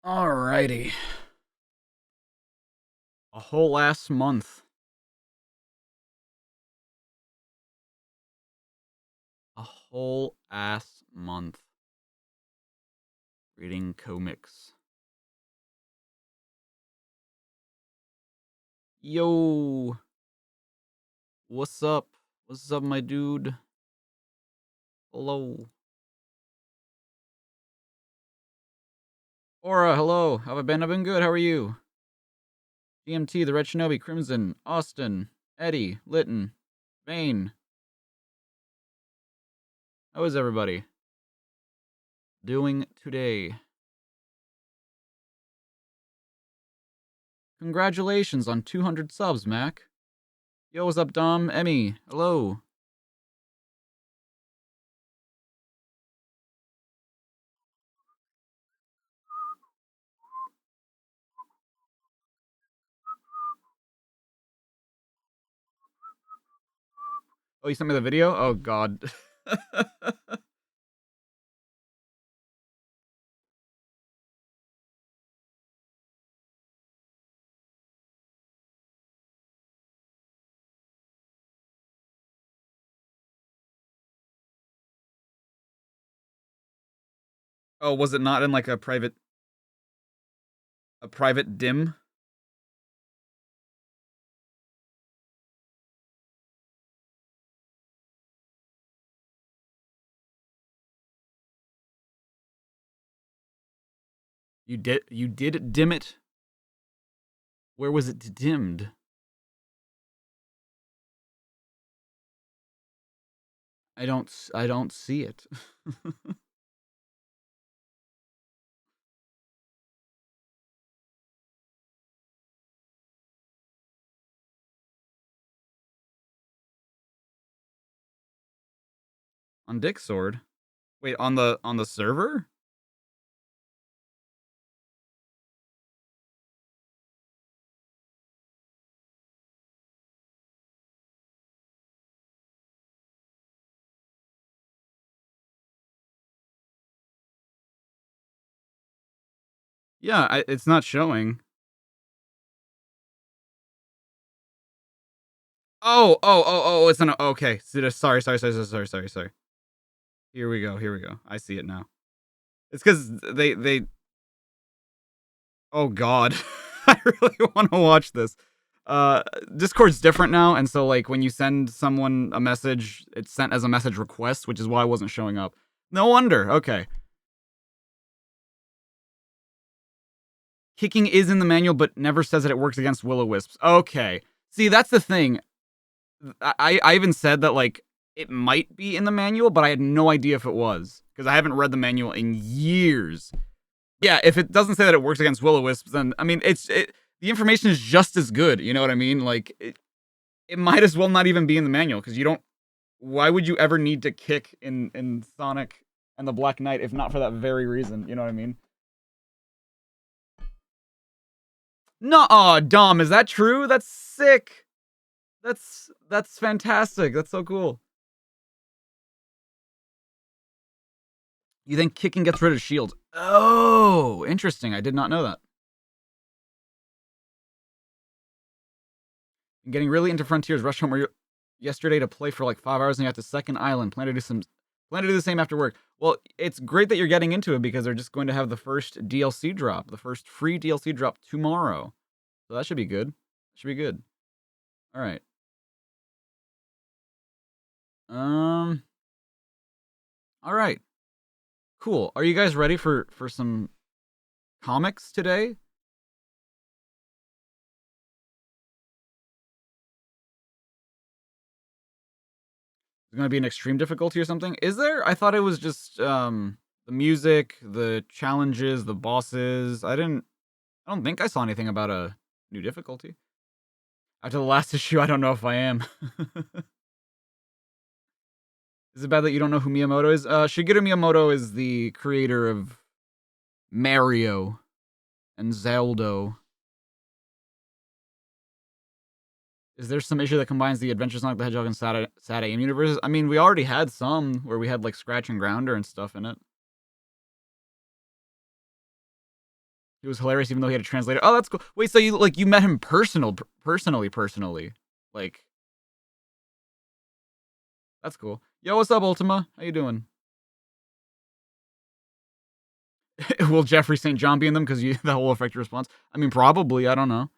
Alrighty. A whole ass month. A whole ass month. Reading comics. Yo. What's up? What's up, my dude? Hello. Aura, hello. How have I been? I've been good. How are you? GMT, the Red Shinobi, Crimson, Austin, Eddie, Litton, Vane. How is everybody doing today? Congratulations on 200 subs, Mac. Yo, what's up, Dom? Emmy, hello. Oh, you sent me the video? Oh, God. Oh, was it not in like a private dim? You did dim it? Where was it dimmed? I don't see it. On Dick's sword? Wait, on the server? Yeah, it's not showing. Oh, it's an okay. Sorry. Here we go. I see it now. It's because they oh god. I really want to watch this. Discord's different now, and so like when you send someone a message, it's sent as a message request, which is why I wasn't showing up. No wonder. Okay. Kicking is in the manual, but never says that it works against will-o-wisps. Okay. See, that's the thing. I even said that like it might be in the manual, but I had no idea if it was because I haven't read the manual in years. Yeah, if it doesn't say that it works against will-o-wisps, then I mean the information is just as good. You know what I mean? Like it might as well not even be in the manual because you don't. Why would you ever need to kick in Sonic and the Black Knight if not for that very reason? You know what I mean? No, Dom, is that true? That's sick. That's fantastic. That's so cool. You think kicking gets rid of shields? Oh, interesting. I did not know that. I'm getting really into Frontiers. Rushed home yesterday to play for like 5 hours and you have to second island. Plan to do the same after work. Well, it's great that you're getting into it because they're just going to have the first DLC drop, the first free DLC drop tomorrow. So that should be good. Should be good. All right. Um. All right. Cool. Are you guys ready for some comics today? Is it going to be an extreme difficulty or something? Is there? I thought it was just the music, the challenges, the bosses. I don't think I saw anything about a new difficulty. After the last issue, I don't know if I am. Is it bad that you don't know who Miyamoto is? Shigeru Miyamoto is the creator of Mario and Zelda. Is there some issue that combines the Adventure Sonic the Hedgehog and Sad AM universes? I mean, we already had some where we had like Scratch and Grounder and stuff in it. He was hilarious, even though he had a translator. Oh, that's cool. Wait, so you met him personally? Like, that's cool. Yo, what's up, Ultima? How you doing? Will Jeffrey St. John be in them? Because that will affect your response. I mean, probably. I don't know.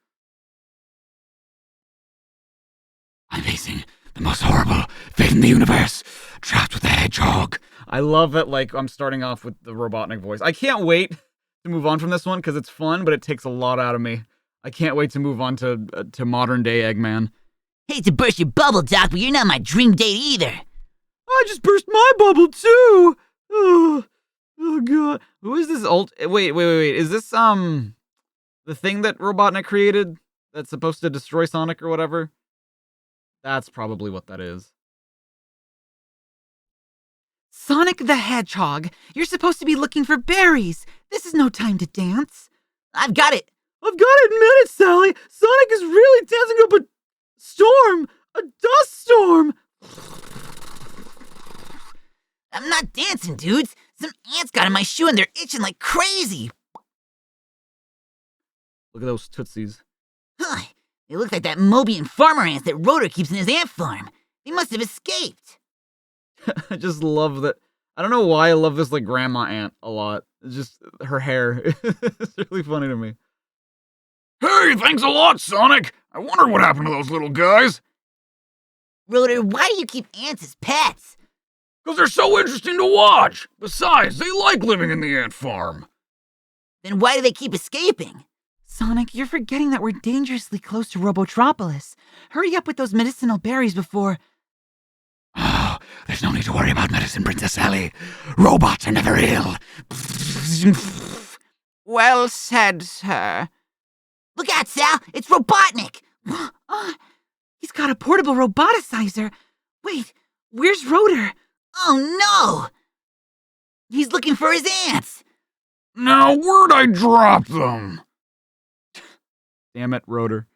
I'm facing the most horrible fate in the universe. Trapped with the hedgehog. I love it. Like, I'm starting off with the Robotnik voice. I can't wait to move on from this one because it's fun, but it takes a lot out of me. I can't wait to move on to modern day Eggman. Hate to burst your bubble, Doc, but you're not my dream date either. I just burst my bubble too. Oh god. Who is this wait. Is this the thing that Robotnik created that's supposed to destroy Sonic or whatever? That's probably what that is. Sonic the Hedgehog, you're supposed to be looking for berries. This is no time to dance. I've got it. I've got to admit it, Sally. Sonic is really dancing up a storm. A dust storm. I'm not dancing, dudes. Some ants got in my shoe and they're itching like crazy. Look at those tootsies. Huh. They look like that Mobian farmer ants that Rotor keeps in his ant farm. They must have escaped. I just love that. I don't know why I love this like grandma ant a lot. It's just her hair. It's really funny to me. Hey, thanks a lot, Sonic. I wonder what happened to those little guys. Rotor, why do you keep ants as pets? Because they're so interesting to watch. Besides, they like living in the ant farm. Then why do they keep escaping? Sonic, you're forgetting that we're dangerously close to Robotropolis. Hurry up with those medicinal berries before... Oh, there's no need to worry about medicine, Princess Sally. Robots are never ill. Well said, sir. Look out, Sal! It's Robotnik! He's got a portable roboticizer. Wait, where's Rotor? Oh no! He's looking for his ants! Now, where'd I drop them? Damn it, Rotor.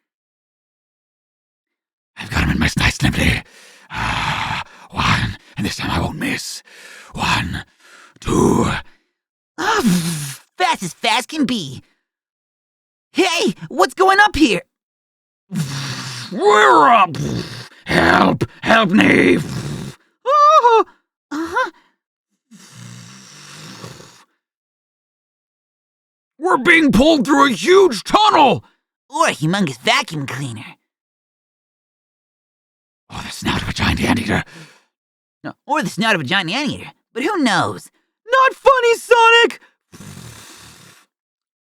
I've got him in my nice nibbly. One, and this time I won't miss. 1, 2. Fast as fast can be. Hey, what's going up here? We're up. Help me. Oh! We're being pulled through a huge tunnel. Or a humongous vacuum cleaner. Oh, the snout of a giant anteater. No, or the snout of a giant anteater. But who knows? Not funny, Sonic!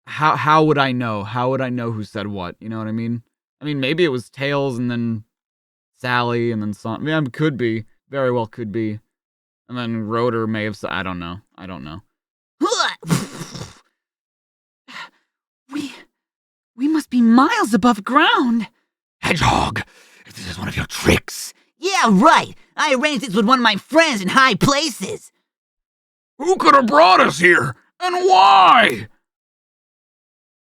How would I know? How would I know who said what? You know what I mean? I mean, maybe it was Tails and then Sally and then Sonic. Yeah, it could be. Very well could be. And then Rotor may have said, I don't know. We must be miles above ground. Hedgehog, if this is one of your tricks. Yeah, right. I arranged this with one of my friends in high places. Who could have brought us here? And why?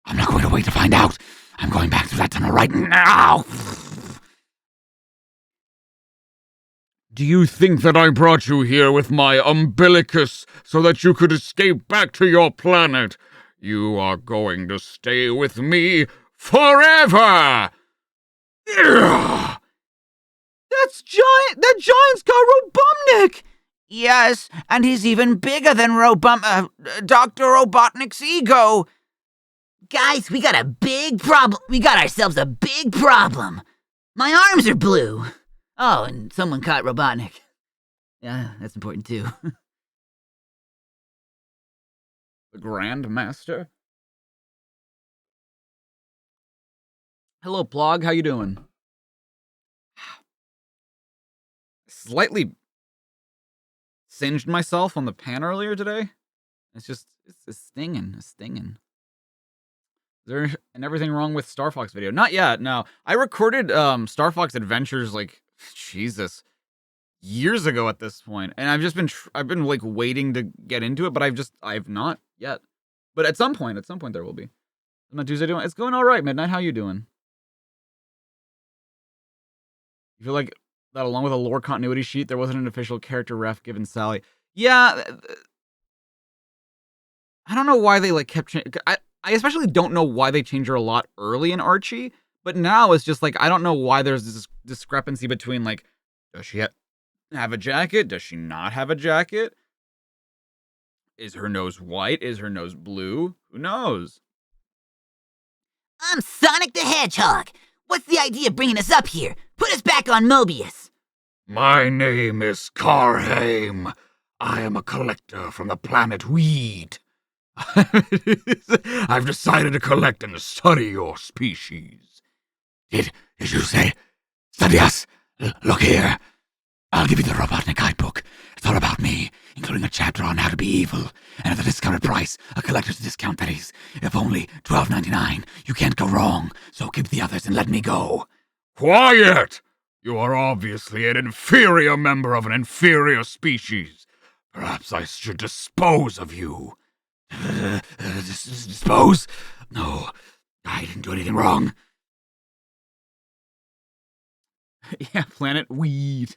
I'm not going to wait to find out. I'm going back through that tunnel right now. Do you think that I brought you here with my umbilicus so that you could escape back to your planet? You are going to stay with me forever! Ugh. That giant's got Robotnik! Yes, and he's even bigger than Dr. Robotnik's ego. Guys, we got a big problem. We got ourselves a big problem. My arms are blue. Oh, and someone caught Robotnik. Yeah, that's important too. The Grandmaster? Hello, Plog. How you doing? Slightly singed myself on the pan earlier today. It's stinging. It's stinging. Is there everything wrong with Star Fox video? Not yet, no. I recorded Star Fox Adventures, like, Jesus, years ago at this point. And I've been like waiting to get into it, but I've not yet. But at some point there will be. How's my Tuesday doing? It's going all right, Midnight. How you doing? You feel like that along with a lore continuity sheet, there wasn't an official character ref given Sally. Yeah. I don't know why they like kept changing. I especially don't know why they changed her a lot early in Archie, but now it's just like, I don't know why there's this discrepancy between, like, does she have a jacket? Does she not have a jacket? Is her nose white? Is her nose blue? Who knows? I'm Sonic the Hedgehog. What's the idea of bringing us up here? Put us back on Mobius. My name is Carhaim. I am a collector from the planet Weed. I've decided to collect and study your species. Did you say study us? Look here. I'll give you the Robotnik guidebook. It's all about me, including a chapter on how to be evil, and at a discounted price, a collector's discount, that is. If only $12.99, you can't go wrong, so keep the others and let me go. Quiet! You are obviously an inferior member of an inferior species. Perhaps I should dispose of you. Dispose? No, I didn't do anything wrong. Yeah, Planet Weed.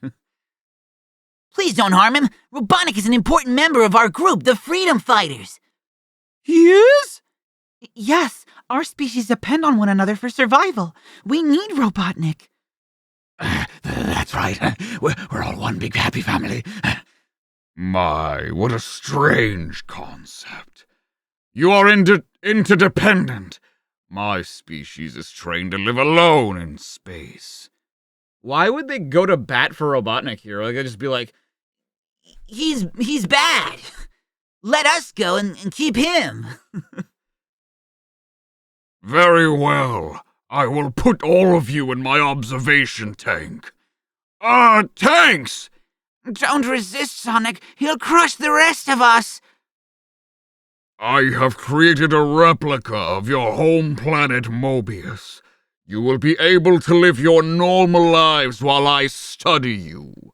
Please don't harm him. Robotnik is an important member of our group, the Freedom Fighters. He is? Yes, our species depend on one another for survival. We need Robotnik. That's right. We're all one big happy family. My, what a strange concept. You are interdependent. My species is trained to live alone in space. Why would they go to bat for Robotnik here? Like, they'd just be like, He's bad. Let us go and keep him. Very well. I will put all of you in my observation tank. Tanks! Don't resist, Sonic. He'll crush the rest of us. I have created a replica of your home planet Mobius. You will be able to live your normal lives while I study you.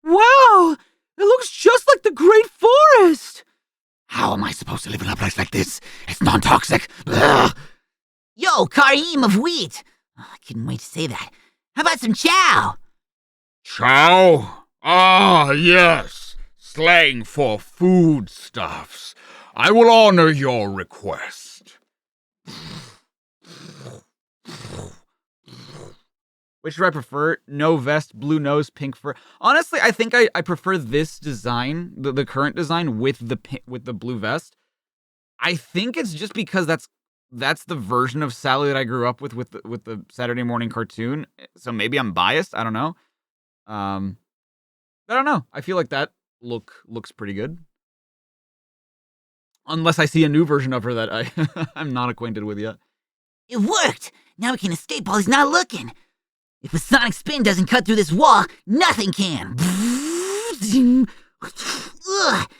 Wow! It looks just like the Great Forest! How am I supposed to live in a place like this? It's non-toxic. Ugh. Yo, Karim of Wheat. Oh, I couldn't wait to say that. How about some chow? Chow? Ah, yes. Slang for foodstuffs. I will honor your request. which do I prefer? No vest, blue nose, pink fur. Honestly, I think I prefer this design, the current design with the blue vest. I think it's just because that's the version of Sally that I grew up with the Saturday morning cartoon. So maybe I'm biased. I don't know. I don't know. I feel like that looks pretty good. Unless I see a new version of her that I'm not acquainted with yet. It worked! Now we can escape while he's not looking. If a sonic spin doesn't cut through this wall, nothing can. Ugh,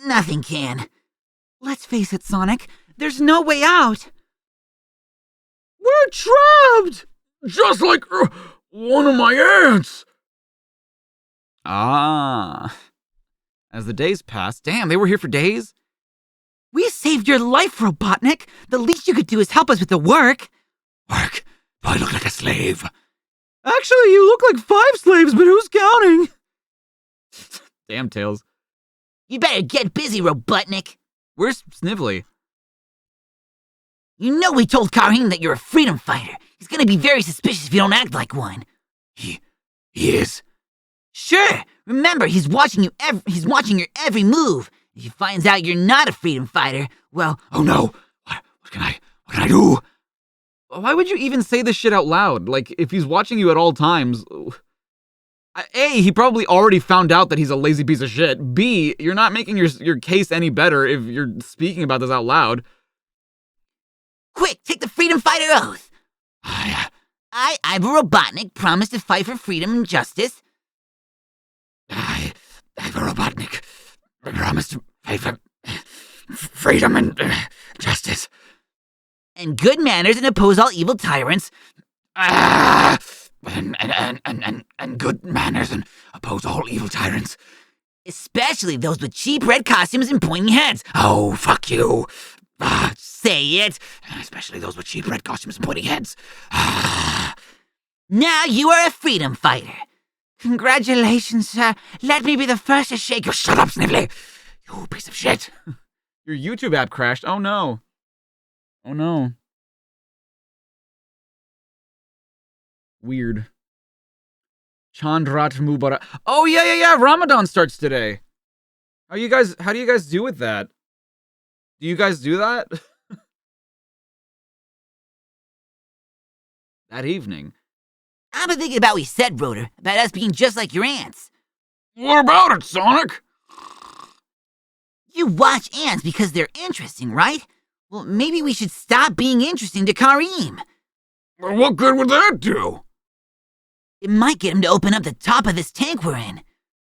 nothing can. Let's face it, Sonic. There's no way out. We're trapped! Just like one of my ants. Ah. As the days passed, damn, they were here for days? We saved your life, Robotnik. The least you could do is help us with the work. Work? Do I look like a slave? Actually, you look like 5 slaves, but who's counting? Damn, Tails. You better get busy, Robotnik. Where's Snively? You know we told Karim that you're a freedom fighter. He's gonna be very suspicious if you don't act like one. He is? Sure. Remember, he's watching your every move. If he finds out you're not a freedom fighter, well... Oh no! What can I do? Why would you even say this shit out loud? Like, if he's watching you at all times... A, he probably already found out that he's a lazy piece of shit. B, you're not making your case any better if you're speaking about this out loud. Quick, take the freedom fighter oath. I, Ivor Robotnik, promise to fight for freedom and justice. I, Ivor Robotnik, promise to fight for freedom and justice. And good manners and oppose all evil tyrants. And good manners and oppose all evil tyrants. Especially those with cheap red costumes and pointy heads. Oh, fuck you. Say it. Especially those with cheap red costumes and pointy heads. Now you are a freedom fighter. Congratulations, sir. Let me be the first to shake your... Shut up, Snively. You piece of shit. Your YouTube app crashed. Oh no. Oh no. Weird. Chandrat Mubarak. Oh yeah. Ramadan starts today. How do you guys do with that? Do you guys do that? That evening. I've been thinking about what you said, Rotor, about us being just like your ants. What about it, Sonic? You watch ants because they're interesting, right? Well, maybe we should stop being interesting to Kareem. Well, what good would that do? It might get him to open up the top of this tank we're in.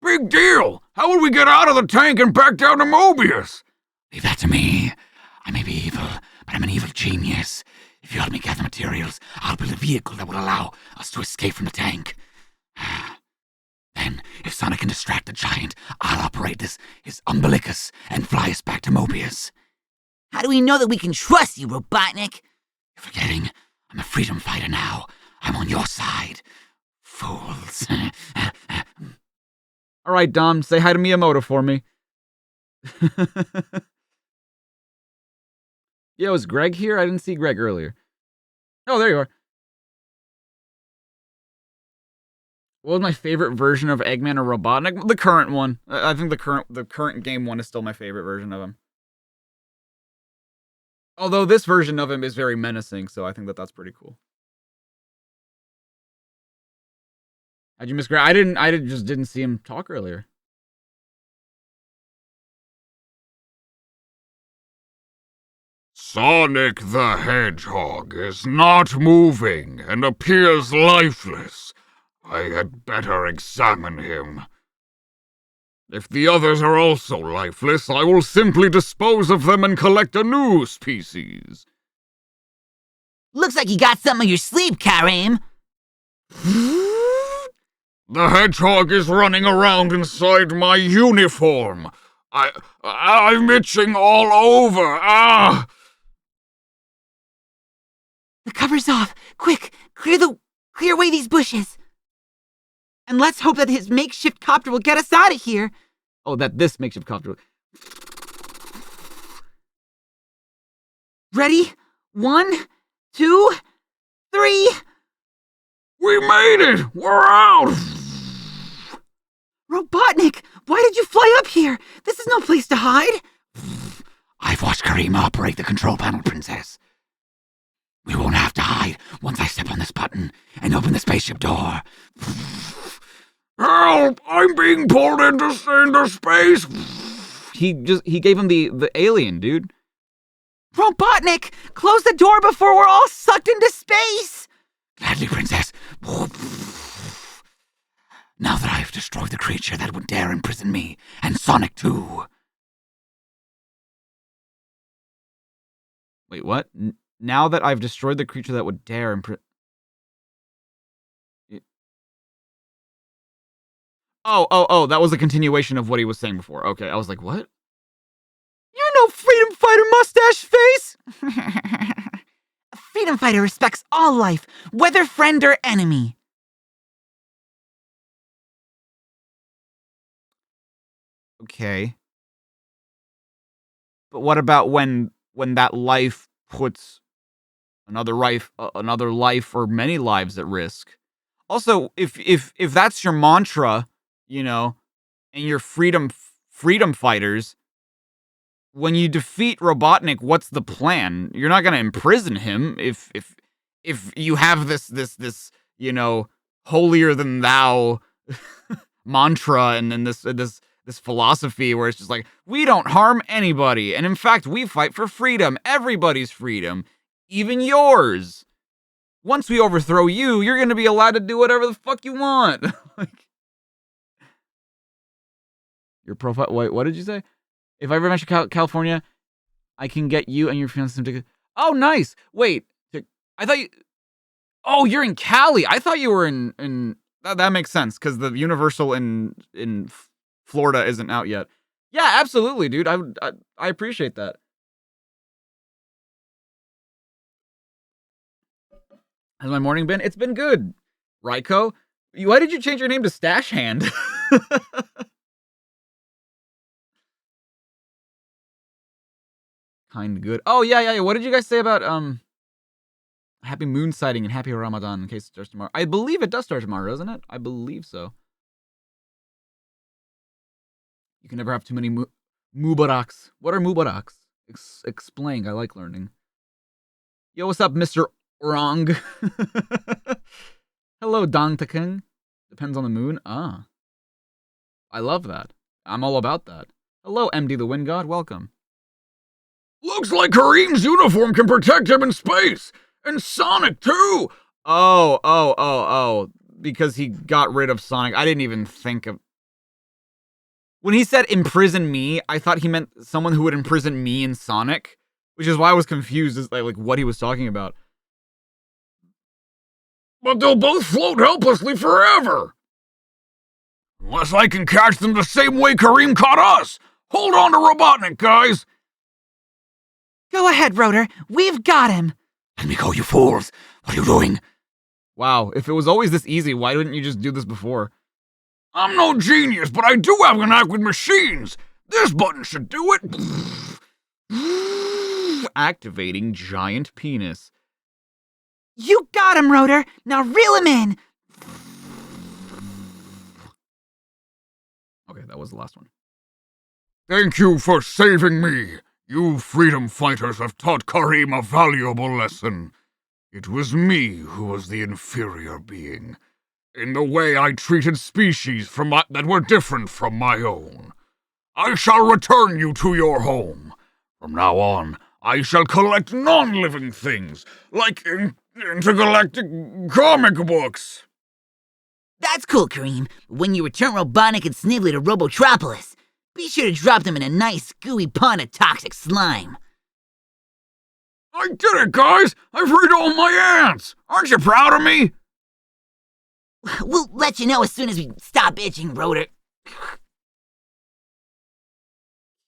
Big deal! How would we get out of the tank and back down to Mobius? Leave that to me. I may be evil, but I'm an evil genius. If you help me gather materials, I'll build a vehicle that will allow us to escape from the tank. Then, if Sonic can distract the giant, I'll operate his umbilicus and fly us back to Mobius. How do we know that we can trust you, Robotnik? You're forgetting, I'm a freedom fighter now. I'm on your side. Fools. All right, Dom, say hi to Miyamoto for me. Yo, is Greg here? I didn't see Greg earlier. Oh, there you are. What was my favorite version of Eggman or Robotnik? The current one. I think the current game one is still my favorite version of him. Although this version of him is very menacing, so I think that's pretty cool. How'd you miss Greg? I just didn't see him talk earlier. Sonic the Hedgehog is not moving and appears lifeless. I had better examine him. If the others are also lifeless, I will simply dispose of them and collect a new species. Looks like you got something on your sleeve, Kareem. The hedgehog is running around inside my uniform. I'm itching all over. Ah! The cover's off. Quick, clear away these bushes. And let's hope that his makeshift copter will get us out of here. Oh, that this makeshift copter. Ready? 1, 2, 3. We made it! We're out! Robotnik, why did you fly up here? This is no place to hide. I've watched Kareem operate the control panel, Princess. We won't have to hide once I step on this button and open the spaceship door. Help! I'm being pulled into space! He gave him the alien, dude. Robotnik, close the door before we're all sucked into space. Gladly, Princess. Now that I've destroyed the creature that would dare imprison me, and Sonic too. Wait, what? Now that I've destroyed the creature that would dare imprison... Oh, that was a continuation of what he was saying before. Okay, I was like, what? You're no freedom fighter, mustache face! A freedom fighter respects all life, whether friend or enemy. Okay. But what about when that life puts another life or many lives at risk? Also, if that's your mantra, you know, and you're freedom fighters, when you defeat Robotnik, what's the plan? You're not gonna imprison him if you have this you know, holier than thou mantra and then this philosophy where it's just like, we don't harm anybody, and in fact we fight for freedom, everybody's freedom, even yours. Once we overthrow you, you're gonna be allowed to do whatever the fuck you want. Like, your profile. Wait, what did you say? If I ever mention California, I can get you and your fiance some tickets. Oh, nice. Wait, I thought you. Oh, you're in Cali. I thought you were in. That makes sense because the Universal in Florida isn't out yet. Yeah, absolutely, dude. I appreciate that. Has my morning been? It's been good. Raiko, why did you change your name to Stash Hand? kind good. Oh, yeah. What did you guys say about, happy moon sighting and happy Ramadan in case it starts tomorrow? I believe it does start tomorrow, doesn't it? I believe so. You can never have too many Mubaraks. What are Mubaraks? Explain. I like learning. Yo, what's up, Mr. Wrong? Hello, Dantaking. Depends on the moon. Ah. I love that. I'm all about that. Hello, MD the Wind God. Welcome. Looks like Kareem's uniform can protect him in space! And Sonic, too! Oh. Because he got rid of Sonic. I didn't even think of... When he said imprison me, I thought he meant someone who would imprison me and Sonic, which is why I was confused as like what he was talking about. But they'll both float helplessly forever! Unless I can catch them the same way Kareem caught us! Hold on to Robotnik, guys! Go ahead, Rotor. We've got him. Let me go, you fools! What are you doing? Wow, if it was always this easy, why didn't you just do this before? I'm no genius, but I do have a knack with machines! This button should do it! Activating giant penis. You got him, Rotor. Now reel him in. Okay, that was the last one. Thank you for saving me! You freedom fighters have taught Kareem a valuable lesson. It was me who was the inferior being, in the way I treated species that were different from my own. I shall return you to your home. From now on, I shall collect non-living things, like intergalactic comic books. That's cool, Kareem. When you return Robotnik and Snibbly to Robotropolis, be sure to drop them in a nice, gooey pond of toxic slime. I did it, guys! I freed all my ants! Aren't you proud of me? We'll let you know as soon as we stop itching, Rotor.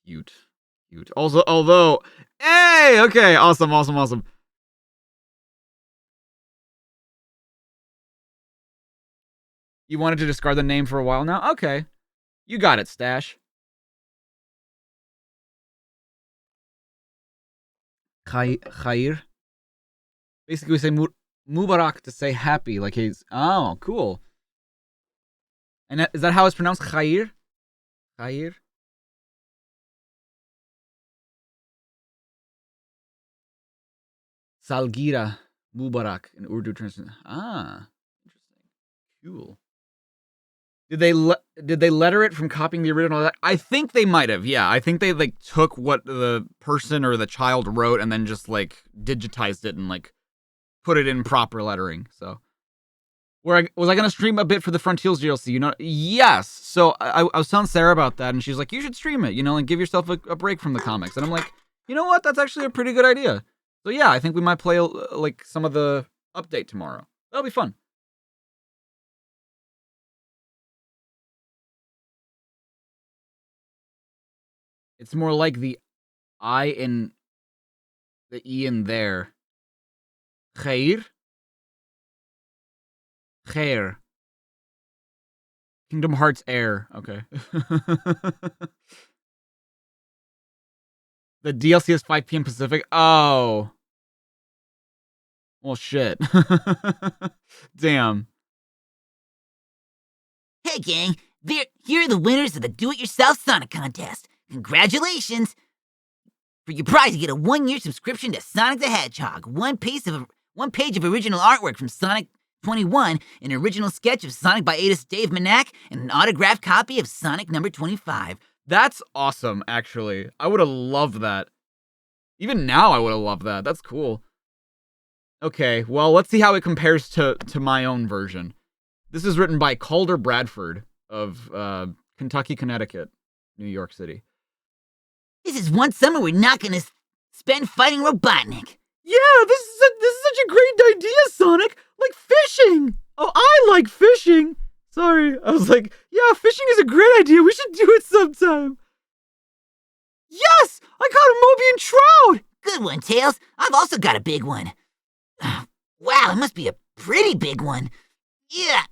Cute. Also, although... Hey! Okay, awesome. You wanted to discard the name for a while now? Okay. You got it, Stash. Khair. Basically, we say Mubarak to say happy, like he's... Oh, cool. And is that how it's pronounced? Khair? Khair? Salgira Mubarak in Urdu translation. Ah, interesting. Cool. Did they letter it from copying the original? I think they might have. Yeah, I think they like took what the person or the child wrote and then just like digitized it and like put it in proper lettering. So, was I gonna stream a bit for the Frontiers DLC? You know, yes. So I was telling Sarah about that, and she's like, "You should stream it. You know, and give yourself a break from the comics." And I'm like, you know what? That's actually a pretty good idea. So yeah, I think we might play like some of the update tomorrow. That'll be fun. It's more like the I in the E in there. Khair? Khair. Kingdom Hearts Air. Okay. The DLC is 5 p.m. Pacific. Oh. Well, shit. Damn. Hey, gang. Here are the winners of the Do-It-Yourself Sonic Contest. Congratulations! For your prize, you get a 1-year subscription to Sonic the Hedgehog, one page of original artwork from Sonic 21, an original sketch of Sonic by Dave Manak, and an autographed copy of Sonic number 25. That's awesome, actually. I would have loved that. Even now, I would have loved that. That's cool. Okay, well, let's see how it compares to my own version. This is written by Calder Bradford of Kentucky, Connecticut, New York City. This is one summer we're not gonna spend fighting Robotnik. Yeah, this is such a great idea, Sonic. Like fishing. Oh, I like fishing. Sorry, I was like, yeah, fishing is a great idea. We should do it sometime. Yes, I caught a Mobian trout. Good one, Tails. I've also got a big one. Wow, it must be a pretty big one. Yeah.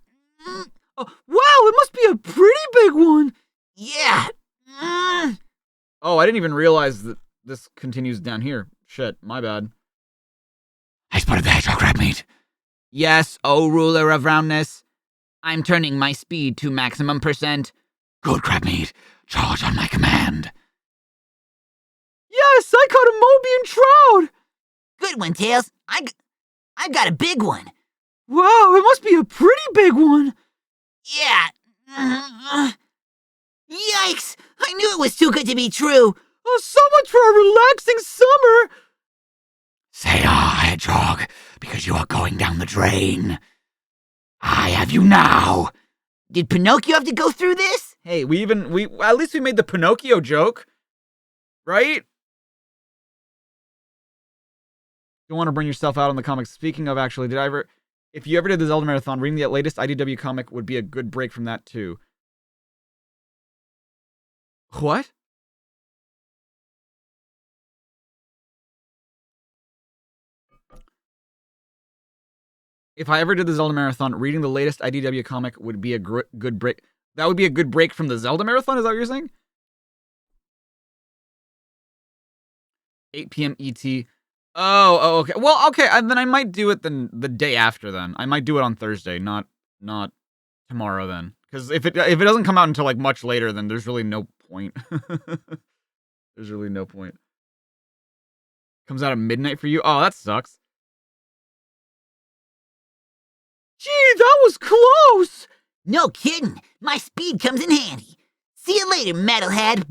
Oh, wow, it must be a pretty big one. Yeah. Oh, I didn't even realize that this continues down here. Shit, my bad. I spotted the hedgehog crab meat. Yes, O ruler of roundness. I'm turning my speed to maximum %. Good crab meat. Charge on my command. Yes, I caught a Mobian trout! Good one, Tails. I've got a big one. Wow, it must be a pretty big one. Yeah. Yikes! I knew it was too good to be true. Oh, so much for a relaxing summer. Say hedgehog, because you are going down the drain. I have you now. Did Pinocchio have to go through this? Hey, we at least we made the Pinocchio joke, right? Don't want to bring yourself out on the comics. Speaking of, actually, if you ever did the Zelda marathon, reading the latest IDW comic would be a good break from that too. What? If I ever did the Zelda marathon, reading the latest IDW comic would be a good break. That would be a good break from the Zelda marathon, is that what you're saying? 8 p.m. ET. Oh, okay. Well, okay, then I might do it the day after then. I might do it on Thursday, not tomorrow then. Because if it doesn't come out until like much later, then there's really no point. There's really no point. Comes out at midnight for you? Oh, that sucks. Gee, that was close! No kidding. My speed comes in handy. See you later, metalhead.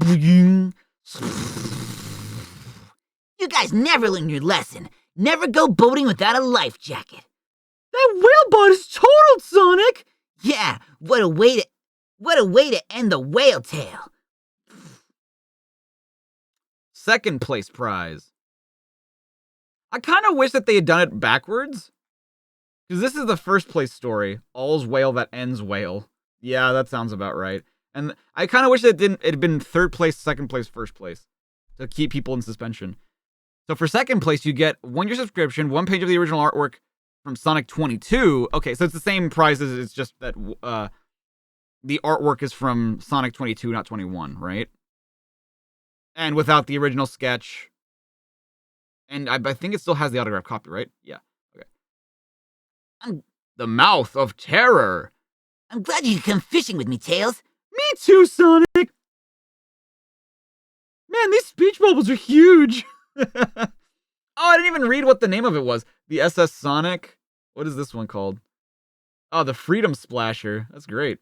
You guys never learn your lesson. Never go boating without a life jacket. That whalebot is totaled, Sonic! Yeah, what a way to end the whale tale. Second place prize. I kind of wish that they had done it backwards. Because this is the first place story. All's whale that ends whale. Yeah, that sounds about right. And I kind of wish it had been third place, second place, first place. To keep people in suspension. So for second place, you get 1 year subscription, 1 page of the original artwork from Sonic 22. Okay, so it's the same prizes. It's just that the artwork is from Sonic 22, not 21, right? And without the original sketch. And I think it still has the autographed copy, right? Yeah. Okay. The Mouth of Terror. I'm glad you could come fishing with me, Tails. Me too, Sonic. Man, these speech bubbles are huge. Oh, I didn't even read what the name of it was. The SS Sonic. What is this one called? Oh, the Freedom Splasher. That's great.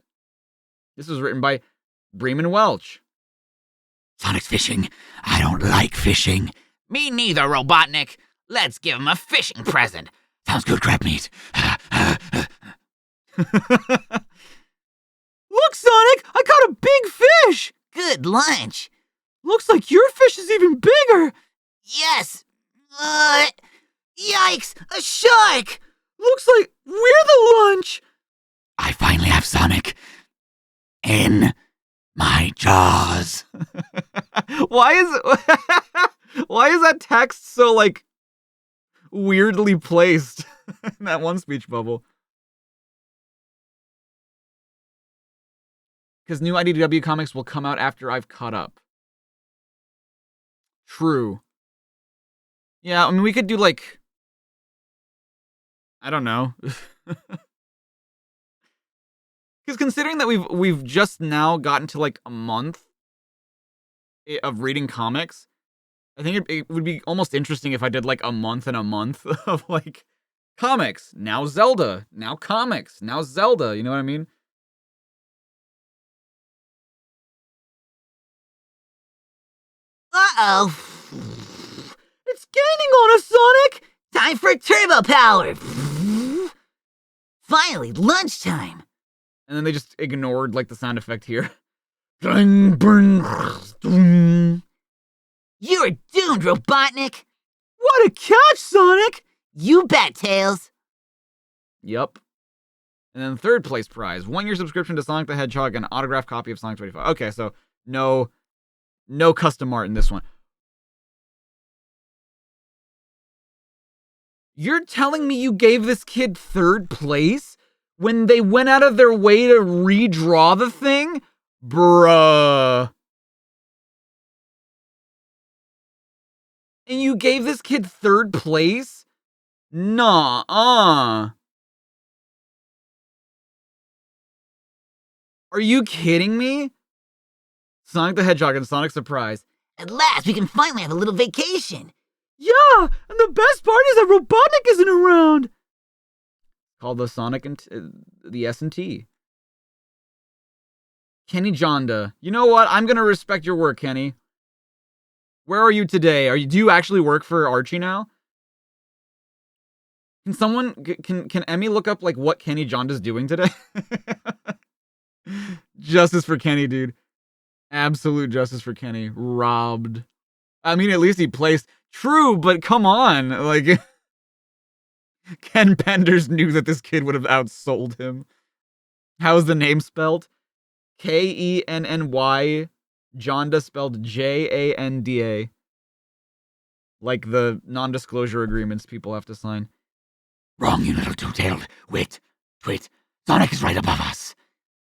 This was written by Bremen Welch. Sonic's fishing. I don't like fishing. Me neither, Robotnik. Let's give him a fishing present. Sounds good, crab meat. Look, Sonic! I caught a big fish! Good lunch. Looks like your fish is even bigger! Yes. Yikes! A shark! Looks like we're the lunch! I finally have Sonic in my jaws. Why is that text so, like, weirdly placed in that one speech bubble? Because new IDW comics will come out after I've caught up. True. Yeah, I mean, we could do, like, I don't know. Because considering that we've just now gotten to, like, a month of reading comics, I think it would be almost interesting if I did, like, a month and a month of, like, comics. Now Zelda. Now comics. Now Zelda. You know what I mean? Uh-oh. It's gaining on us, Sonic! Time for turbo power. Finally, lunchtime. And then they just ignored, like, the sound effect here. You're doomed, Robotnik. What a catch, Sonic! You bet, Tails. Yup. And then third place prize, 1 year subscription to Sonic the Hedgehog and an autographed copy of Sonic 25. Okay, so no custom art in this one. You're telling me you gave this kid third place when they went out of their way to redraw the thing? Bruh. And you gave this kid 3rd place? Nah. Are you kidding me? Sonic the Hedgehog and Sonic Surprise. At last, we can finally have a little vacation. Yeah, and the best part is that Robotnik isn't around. Called the Sonic and the S&T. Kenny Jonda. You know what? I'm gonna respect your work, Kenny. Where are you today? Do you actually work for Archie now? Can someone can Emmy look up like what Kenny Jonda's doing today? Justice for Kenny, dude. Absolute justice for Kenny. Robbed. I mean, at least he placed. True, but come on. Like, Ken Penders knew that this kid would have outsold him. How's the name spelled? Kenny. Jonda spelled Janda. Like the non-disclosure agreements people have to sign. Wrong, you little two-tailed wit. Twit. Sonic is right above us.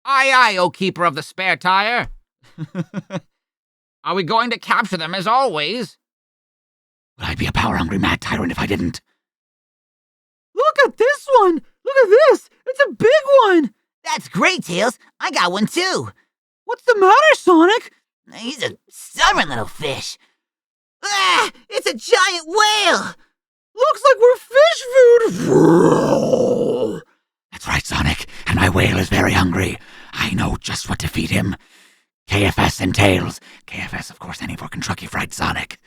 Aye, aye, O keeper of the spare tire. Are we going to capture them as always? Would I be a power-hungry mad tyrant if I didn't? Look at this one! Look at this! It's a big one! That's great, Tails. I got one too. What's the matter, Sonic? He's a stubborn little fish. Ah! It's a giant whale! Looks like we're fish food! That's right, Sonic, and my whale is very hungry. I know just what to feed him. KFS and Tails. KFS, of course, standing for Kentucky Fried Sonic.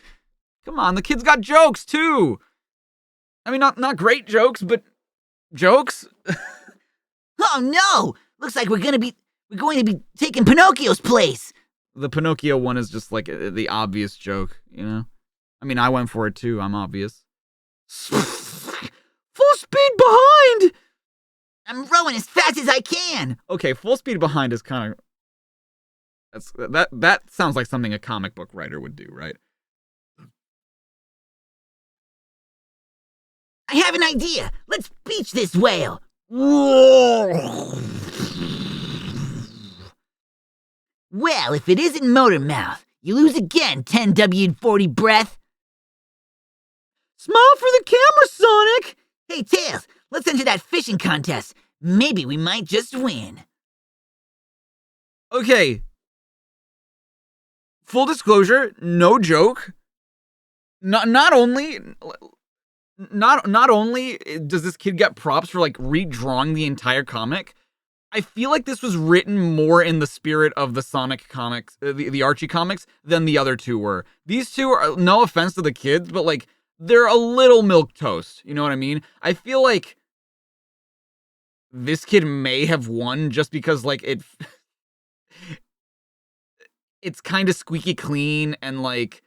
Come on, the kid's got jokes, too! I mean, not great jokes, but jokes? Oh no! Looks like we're going to be taking Pinocchio's place. The Pinocchio one is just like the obvious joke, you know? I mean, I went for it too, I'm obvious. Full speed behind! I'm rowing as fast as I can. Okay, full speed behind is kind of... That sounds like something a comic book writer would do, right? I have an idea. Let's beach this whale. Well, if it isn't Motor Mouth, you lose again, 10W40 breath. Smile for the camera, Sonic! Hey, Tails, let's enter that fishing contest. Maybe we might just win. Okay. Full disclosure, no joke. Not only does this kid get props for like redrawing the entire comic, I feel like this was written more in the spirit of the Sonic comics, the Archie comics, than the other two were. These two are, no offense to the kids, but like, they're a little milquetoast. You know what I mean? I feel like this kid may have won just because like it's kind of squeaky clean and like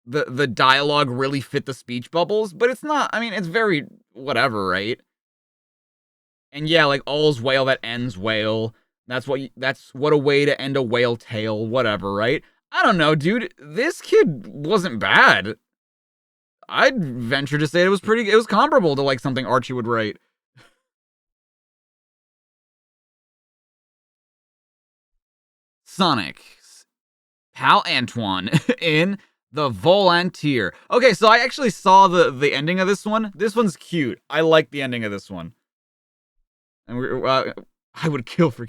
the dialogue really fit the speech bubbles, but it's not, I mean, it's very whatever, right? And yeah, like all's whale that ends whale. That's what a way to end a whale tale, whatever, right? I don't know, dude. This kid wasn't bad. I'd venture to say it was comparable to like something Archie would write. Sonic. Pal Antoine in The Volanteer. Okay, so I actually saw the ending of this one. This one's cute. I like the ending of this one. And I would kill for...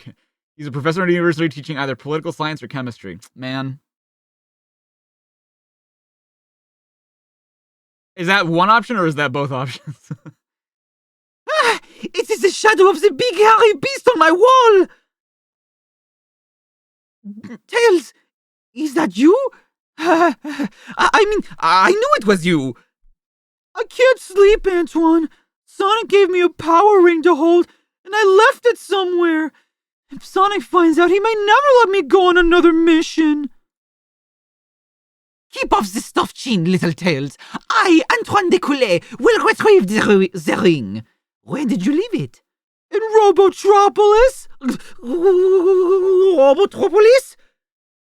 He's a professor at a university teaching either political science or chemistry. Man. Is that one option or is that both options? It is the shadow of the big hairy beast on my wall! Tails, is that you? I mean, I knew it was you. I can't sleep, Antoine. Sonic gave me a power ring to hold, and I left it somewhere. If Sonic finds out, he may never let me go on another mission. Keep off the stuffed chin, little Tails. I, Antoine Décollé, will retrieve the ring. Where did you leave it? In Robotropolis? Robotropolis?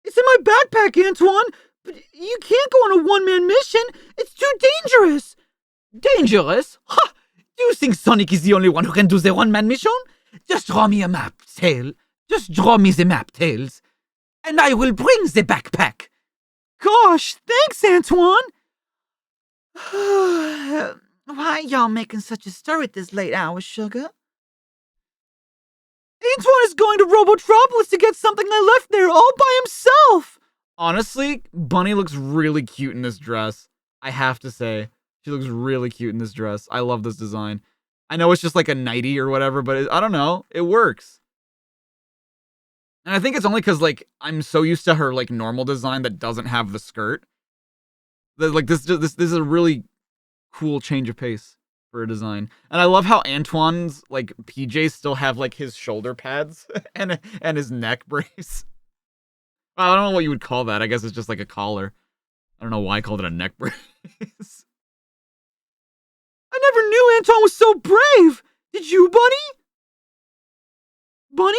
It's in my backpack, Antoine. But you can't go on a one-man mission. It's too dangerous. Dangerous? Ha! Do you think Sonic is the only one who can do the one-man mission? Just draw me a map, Tails. Just draw me the map, Tails. And I will bring the backpack. God, gosh, thanks, Antoine. Why y'all making such a stir at this late hour, sugar? Antoine is going to Robotropolis to get something I left there all by himself. Honestly, Bunny looks really cute in this dress. I have to say, she looks really cute in this dress. I love this design. I know it's just like a nightie or whatever, but I don't know. It works. And I think it's only because, like, I'm so used to her, like, normal design that doesn't have the skirt. That, like, this is a really cool change of pace for a design. And I love how Antoine's, like, PJs still have, like, his shoulder pads and his neck brace. I don't know what you would call that. I guess it's just like a collar. I don't know why I called it a neck brace. I never knew Antoine was so brave. Did you, Bunny? Bunny?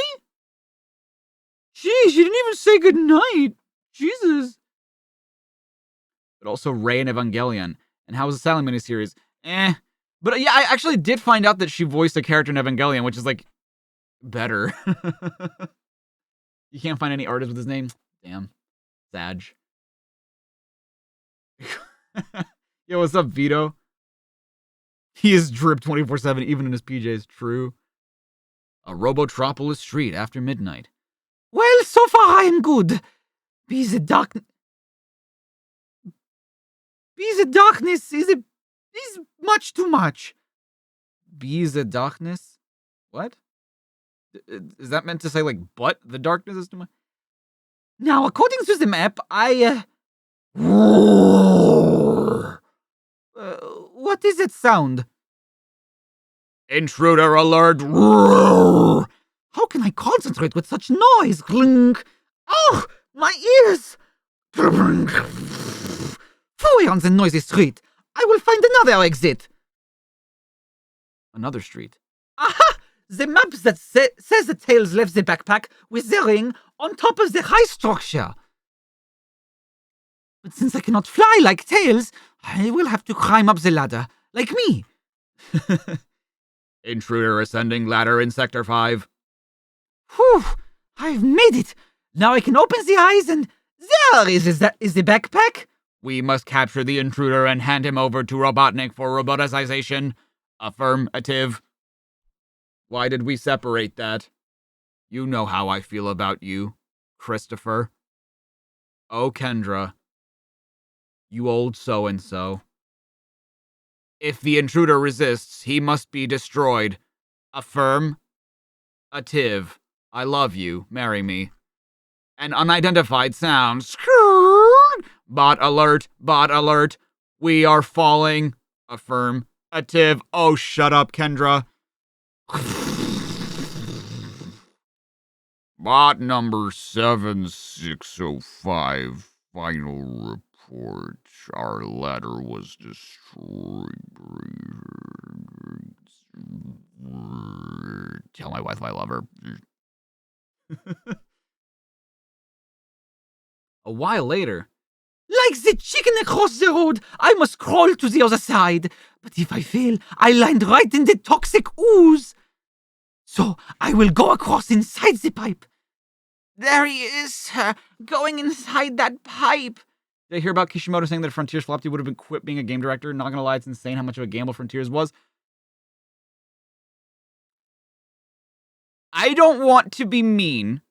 Jeez, you didn't even say goodnight. Jesus. But also Rey and Evangelion. And how was the Silent miniseries? But yeah, I actually did find out that she voiced a character in Evangelion, which is, like, better. You can't find any artist with his name? Damn. Sag. Yo, what's up, Vito? He is drip 24/7, even in his PJs. True. A Robotropolis street after midnight. Well, so far I am good. Be the darkness is much too much. Be the darkness? What? Is that meant to say, like, but the darkness is too much? Now, according to the map, what is that sound? Intruder alert! How can I concentrate with such noise? Clink! Oh, my ears! Away on the noisy street. I will find another exit. Another street. Aha! The map that says the Tails left the backpack with the ring on top of the high structure. But since I cannot fly like Tails, I will have to climb up the ladder, like me. Intruder ascending ladder in Sector 5. Whew! I've made it! Now I can open the eyes and... There is the backpack! We must capture the intruder and hand him over to Robotnik for roboticization. Affirmative. Why did we separate that? You know how I feel about you, Christopher. Oh, Kendra. You old so-and-so. If the intruder resists, he must be destroyed. Affirm. Ative. I love you. Marry me. An unidentified sound. Bot alert. Bot alert. We are falling. Affirm. Ative. Oh, shut up, Kendra. Bot number 7605. Final report. Our ladder was destroyed. Tell my wife I love her. A while later. Like the chicken across the road, I must crawl to the other side. But if I fail, I land right in the toxic ooze. So I will go across inside the pipe. There he is, going inside that pipe. Did I hear about Kishimoto saying that if Frontiers flopped, he would have been quit being a game director? Not gonna lie, it's insane how much of a gamble Frontiers was. I don't want to be mean.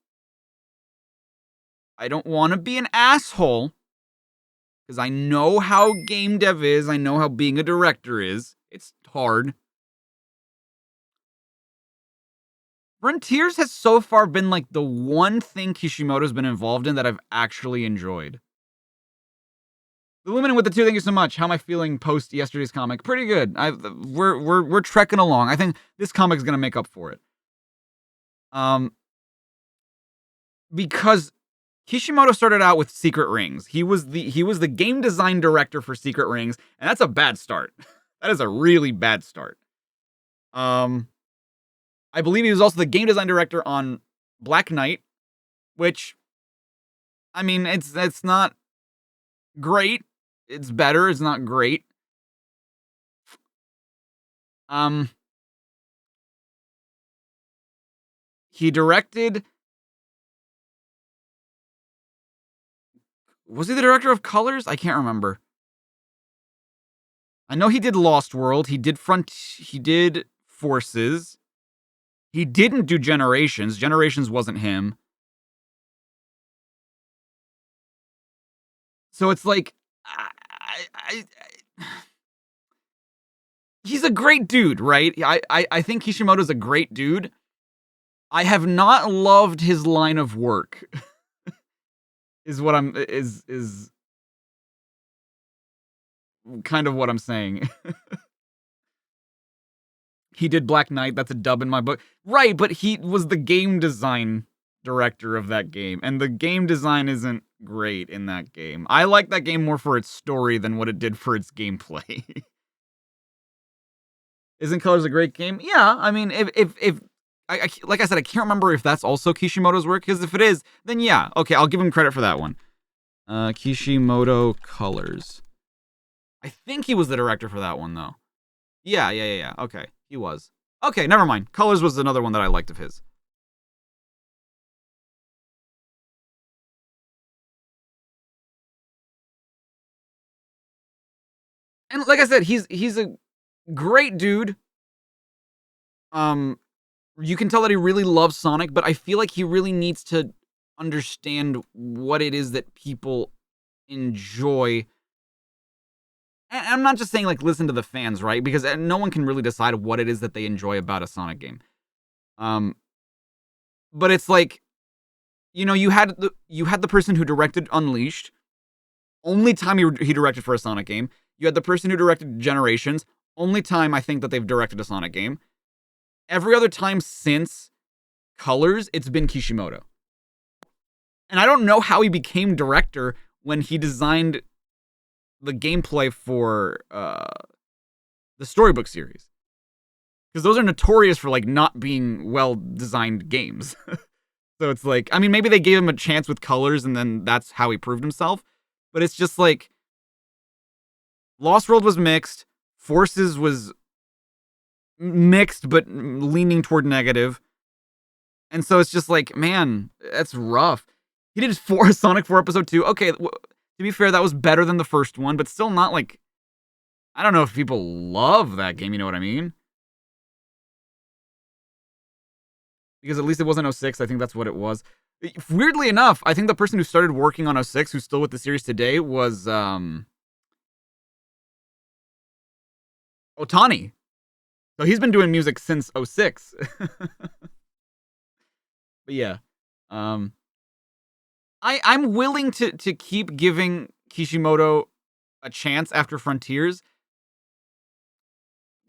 I don't want to be an asshole. Because I know how game dev is. I know how being a director is. It's hard. Frontiers has so far been like the one thing Kishimoto's been involved in that I've actually enjoyed. Illuminating with the two, thank you so much. How am I feeling post yesterday's comic? Pretty good. We're trekking along. I think this comic's gonna make up for it. Because Kishimoto started out with Secret Rings. He was the game design director for Secret Rings, and that's a bad start. That is a really bad start. I believe he was also the game design director on Black Knight, which, I mean, it's not great. It's better. It's not great. He directed Was he the director of Colors? I can't remember. I know he did Lost World. He did Forces. He didn't do Generations. Generations wasn't him. So it's like, he's a great dude, right? I think Kishimoto's a great dude. I have not loved his line of work. is kind of what I'm saying. He did Black Knight. That's a dub in my book. Right, but he was the game design director of that game, and the game design isn't great in that game. I like that game more for its story than what it did for its gameplay. Isn't Colors a great game? Yeah, I mean, if like I said, I can't remember if that's also Kishimoto's work, because if it is, then yeah, okay, I'll give him credit for that one. Kishimoto Colors. I think he was the director for that one, though. Yeah. Okay, he was. Okay, never mind. Colors was another one that I liked of his. And like I said, he's a great dude. You can tell that he really loves Sonic, but I feel like he really needs to understand what it is that people enjoy. And I'm not just saying, like, listen to the fans, right? Because no one can really decide what it is that they enjoy about a Sonic game. But it's like, you know, you had the person who directed Unleashed. Only time he directed for a Sonic game. You had the person who directed Generations. Only time I think that they've directed a Sonic game. Every other time since Colors, it's been Kishimoto. And I don't know how he became director when he designed the gameplay for the Storybook series. Because those are notorious for, like, not being well-designed games. So it's like, I mean, maybe they gave him a chance with Colors and then that's how he proved himself. But it's just like, Lost World was mixed. Forces was mixed, but leaning toward negative. And so it's just like, man, that's rough. He did Sonic 4 Episode 2. Okay, to be fair, that was better than the first one, but still not like, I don't know if people love that game, you know what I mean? Because at least it wasn't 06, I think that's what it was. Weirdly enough, I think the person who started working on 06, who's still with the series today, was Otani. So he's been doing music since 06. But yeah. I'm willing to keep giving Kishimoto a chance after Frontiers.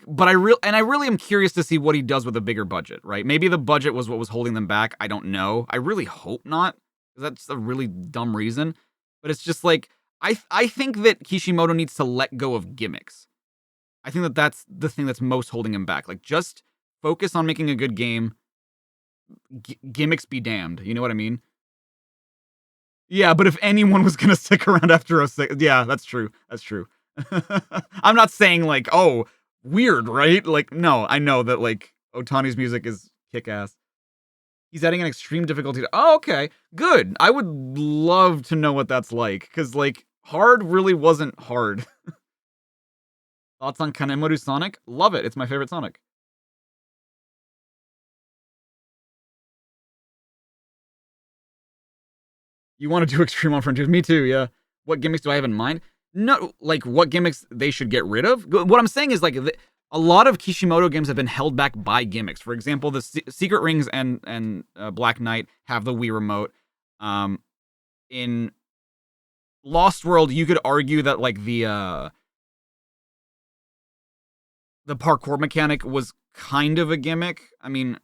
But I really am curious to see what he does with a bigger budget, right? Maybe the budget was what was holding them back. I don't know. I really hope not, because that's a really dumb reason. But it's just like, I think that Kishimoto needs to let go of gimmicks. I think that that's the thing that's most holding him back. Like, just focus on making a good game. Gimmicks be damned. You know what I mean? Yeah, but if anyone was going to stick around after 06, yeah, that's true. That's true. I'm not saying, like, oh, weird, right? Like, no, I know that, like, Otani's music is kick-ass. He's adding an extreme difficulty to... Oh, okay. Good. I would love to know what that's like, because, like, hard really wasn't hard. Thoughts on Kanemaru Sonic? Love it. It's my favorite Sonic. You want to do Extreme on Frontiers? Me too, yeah. What gimmicks do I have in mind? No, like, what gimmicks they should get rid of? What I'm saying is, like, a lot of Kishimoto games have been held back by gimmicks. For example, the Secret Rings and Black Knight have the Wii Remote. In Lost World, you could argue that, like, the parkour mechanic was kind of a gimmick. I mean,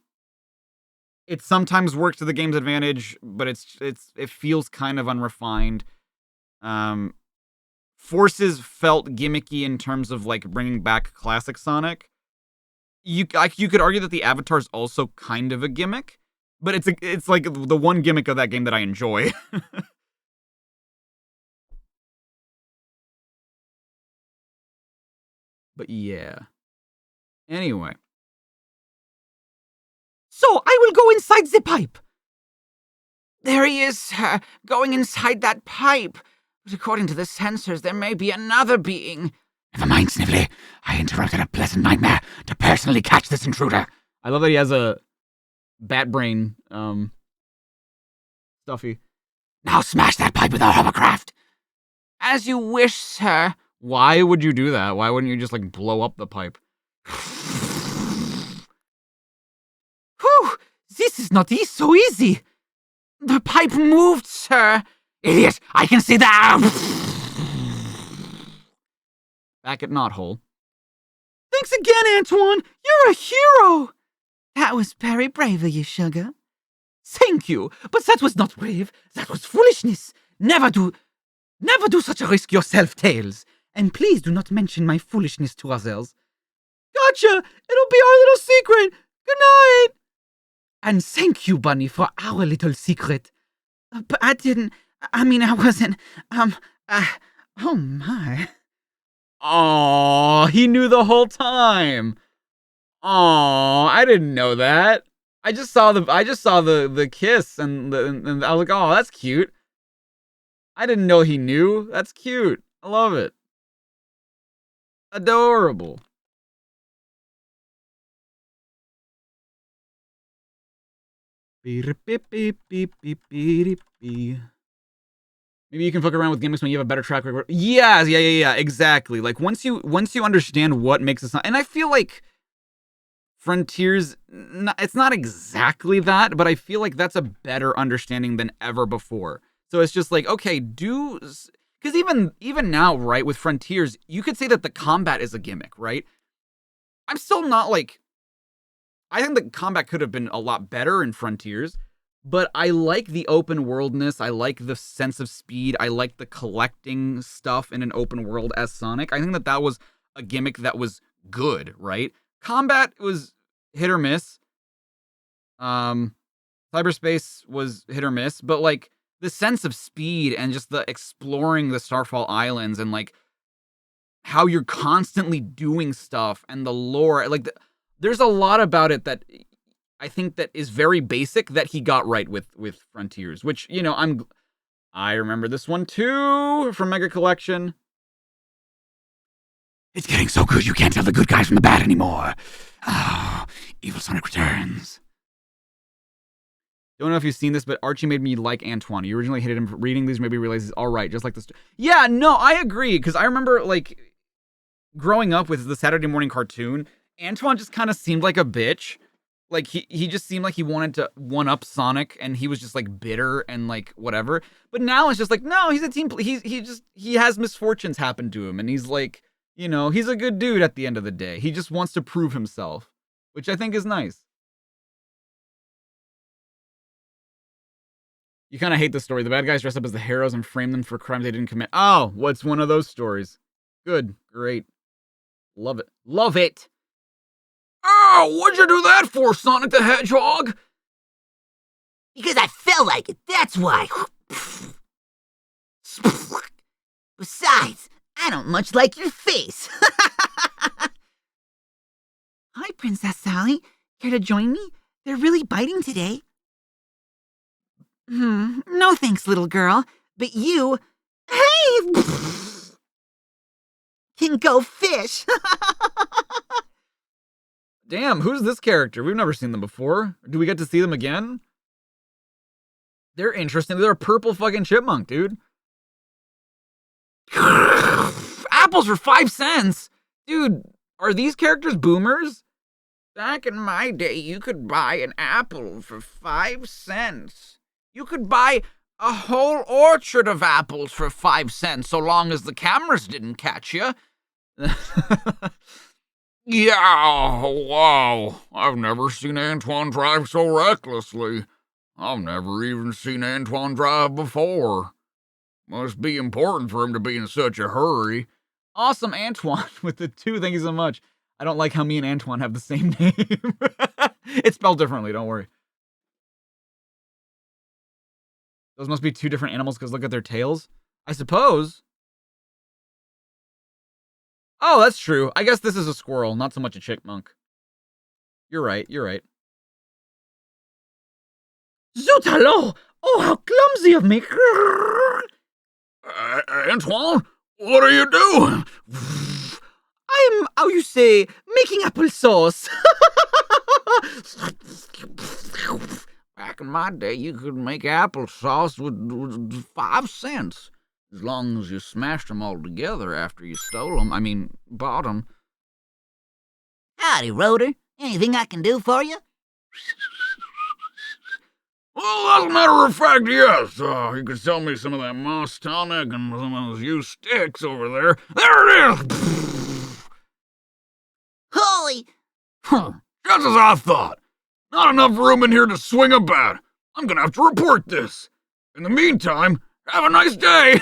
it sometimes works to the game's advantage, but it feels kind of unrefined. Forces felt gimmicky in terms of, like, bringing back classic Sonic. You could argue that the Avatar is also kind of a gimmick, but it's like the one gimmick of that game that I enjoy. But yeah. Anyway. So I will go inside the pipe. There he is, going inside that pipe. But according to the sensors, there may be another being. Never mind, Snively. I interrupted a pleasant nightmare to personally catch this intruder. I love that he has a bat brain, stuffy. Now smash that pipe with our hovercraft. As you wish, sir. Why would you do that? Why wouldn't you just, like, blow up the pipe? Whew! This is not so easy. The pipe moved, sir. Idiot! I can see that! Back at Knothole. Thanks again, Antoine. You're a hero. That was very brave of you, sugar. Thank you, but that was not brave. That was foolishness. Never do such a risk yourself, Tails. And please do not mention my foolishness to others. Gotcha! It'll be our little secret. Good night. And thank you, Bunny, for our little secret. But I wasn't, oh my. Aw, he knew the whole time. Aw, I didn't know that. I just saw the kiss and I was like, oh, that's cute. I didn't know he knew. That's cute. I love it. Adorable. Maybe you can fuck around with gimmicks when you have a better track record. Yeah, exactly. Like once you understand what makes it, and I feel like Frontiers, it's not exactly that, but I feel like that's a better understanding than ever before. So it's just like, okay, because even now, right, with Frontiers, you could say that the combat is a gimmick, right? I'm still not like, I think the combat could have been a lot better in Frontiers, but I like the open worldness. I like the sense of speed. I like the collecting stuff in an open world as Sonic. I think that was a gimmick that was good, right? Combat was hit or miss. Cyberspace was hit or miss, but like the sense of speed and just the exploring the Starfall Islands and like how you're constantly doing stuff and the lore, like there's a lot about it that I think that is very basic that he got right with Frontiers, which, you know, I remember this one too from Mega Collection. It's getting so good you can't tell the good guys from the bad anymore. Oh, Evil Sonic returns. Don't know if you've seen this, but Archie made me like Antoine. You originally hated him for reading these, maybe realizes all right, just like this. Yeah, no, I agree, because I remember like growing up with the Saturday morning cartoon, Antoine just kind of seemed like a bitch. Like he just seemed like he wanted to one up Sonic, and he was just like bitter and like whatever. But now it's just like, no, he's a team. He has misfortunes happen to him, and he's like, you know, he's a good dude at the end of the day. He just wants to prove himself, which I think is nice. You kind of hate the story. The bad guys dress up as the heroes and frame them for crimes they didn't commit. Oh, what's one of those stories? Good, great, love it, love it. Oh, what'd you do that for, Sonic the Hedgehog? Because I felt like it, that's why. Besides, I don't much like your face. Hi, Princess Sally. Care to join me? They're really biting today. No thanks, little girl. But you... Hey! Can go fish. Damn, who's this character? We've never seen them before. Do we get to see them again? They're interesting. They're a purple fucking chipmunk, dude. Apples for 5 cents. Dude, are these characters boomers? Back in my day, you could buy an apple for 5 cents. You could buy a whole orchard of apples for 5 cents, so long as the cameras didn't catch you. Yeah, wow. I've never seen Antoine drive so recklessly. I've never even seen Antoine drive before. Must be important for him to be in such a hurry. Awesome, Antoine with the 2. Thank you so much. I don't like how me and Antoine have the same name. It's spelled differently, don't worry. Those must be 2 different animals because look at their tails. I suppose. Oh, that's true. I guess this is a squirrel, not so much a chipmunk. You're right, you're right. Zoot hello! Oh, how clumsy of me! Antoine, what are you doing? I'm, how you say, making applesauce. Back in my day, you could make applesauce with 5 cents. As long as you smashed them all together after you stole them. I mean, bought them. Howdy, Rotor. Anything I can do for you? Well, as a matter of fact, yes. You could sell me some of that moss tonic and some of those used sticks over there. There it is! Holy! Just as I thought. Not enough room in here to swing about. I'm gonna have to report this. In the meantime, have a nice day.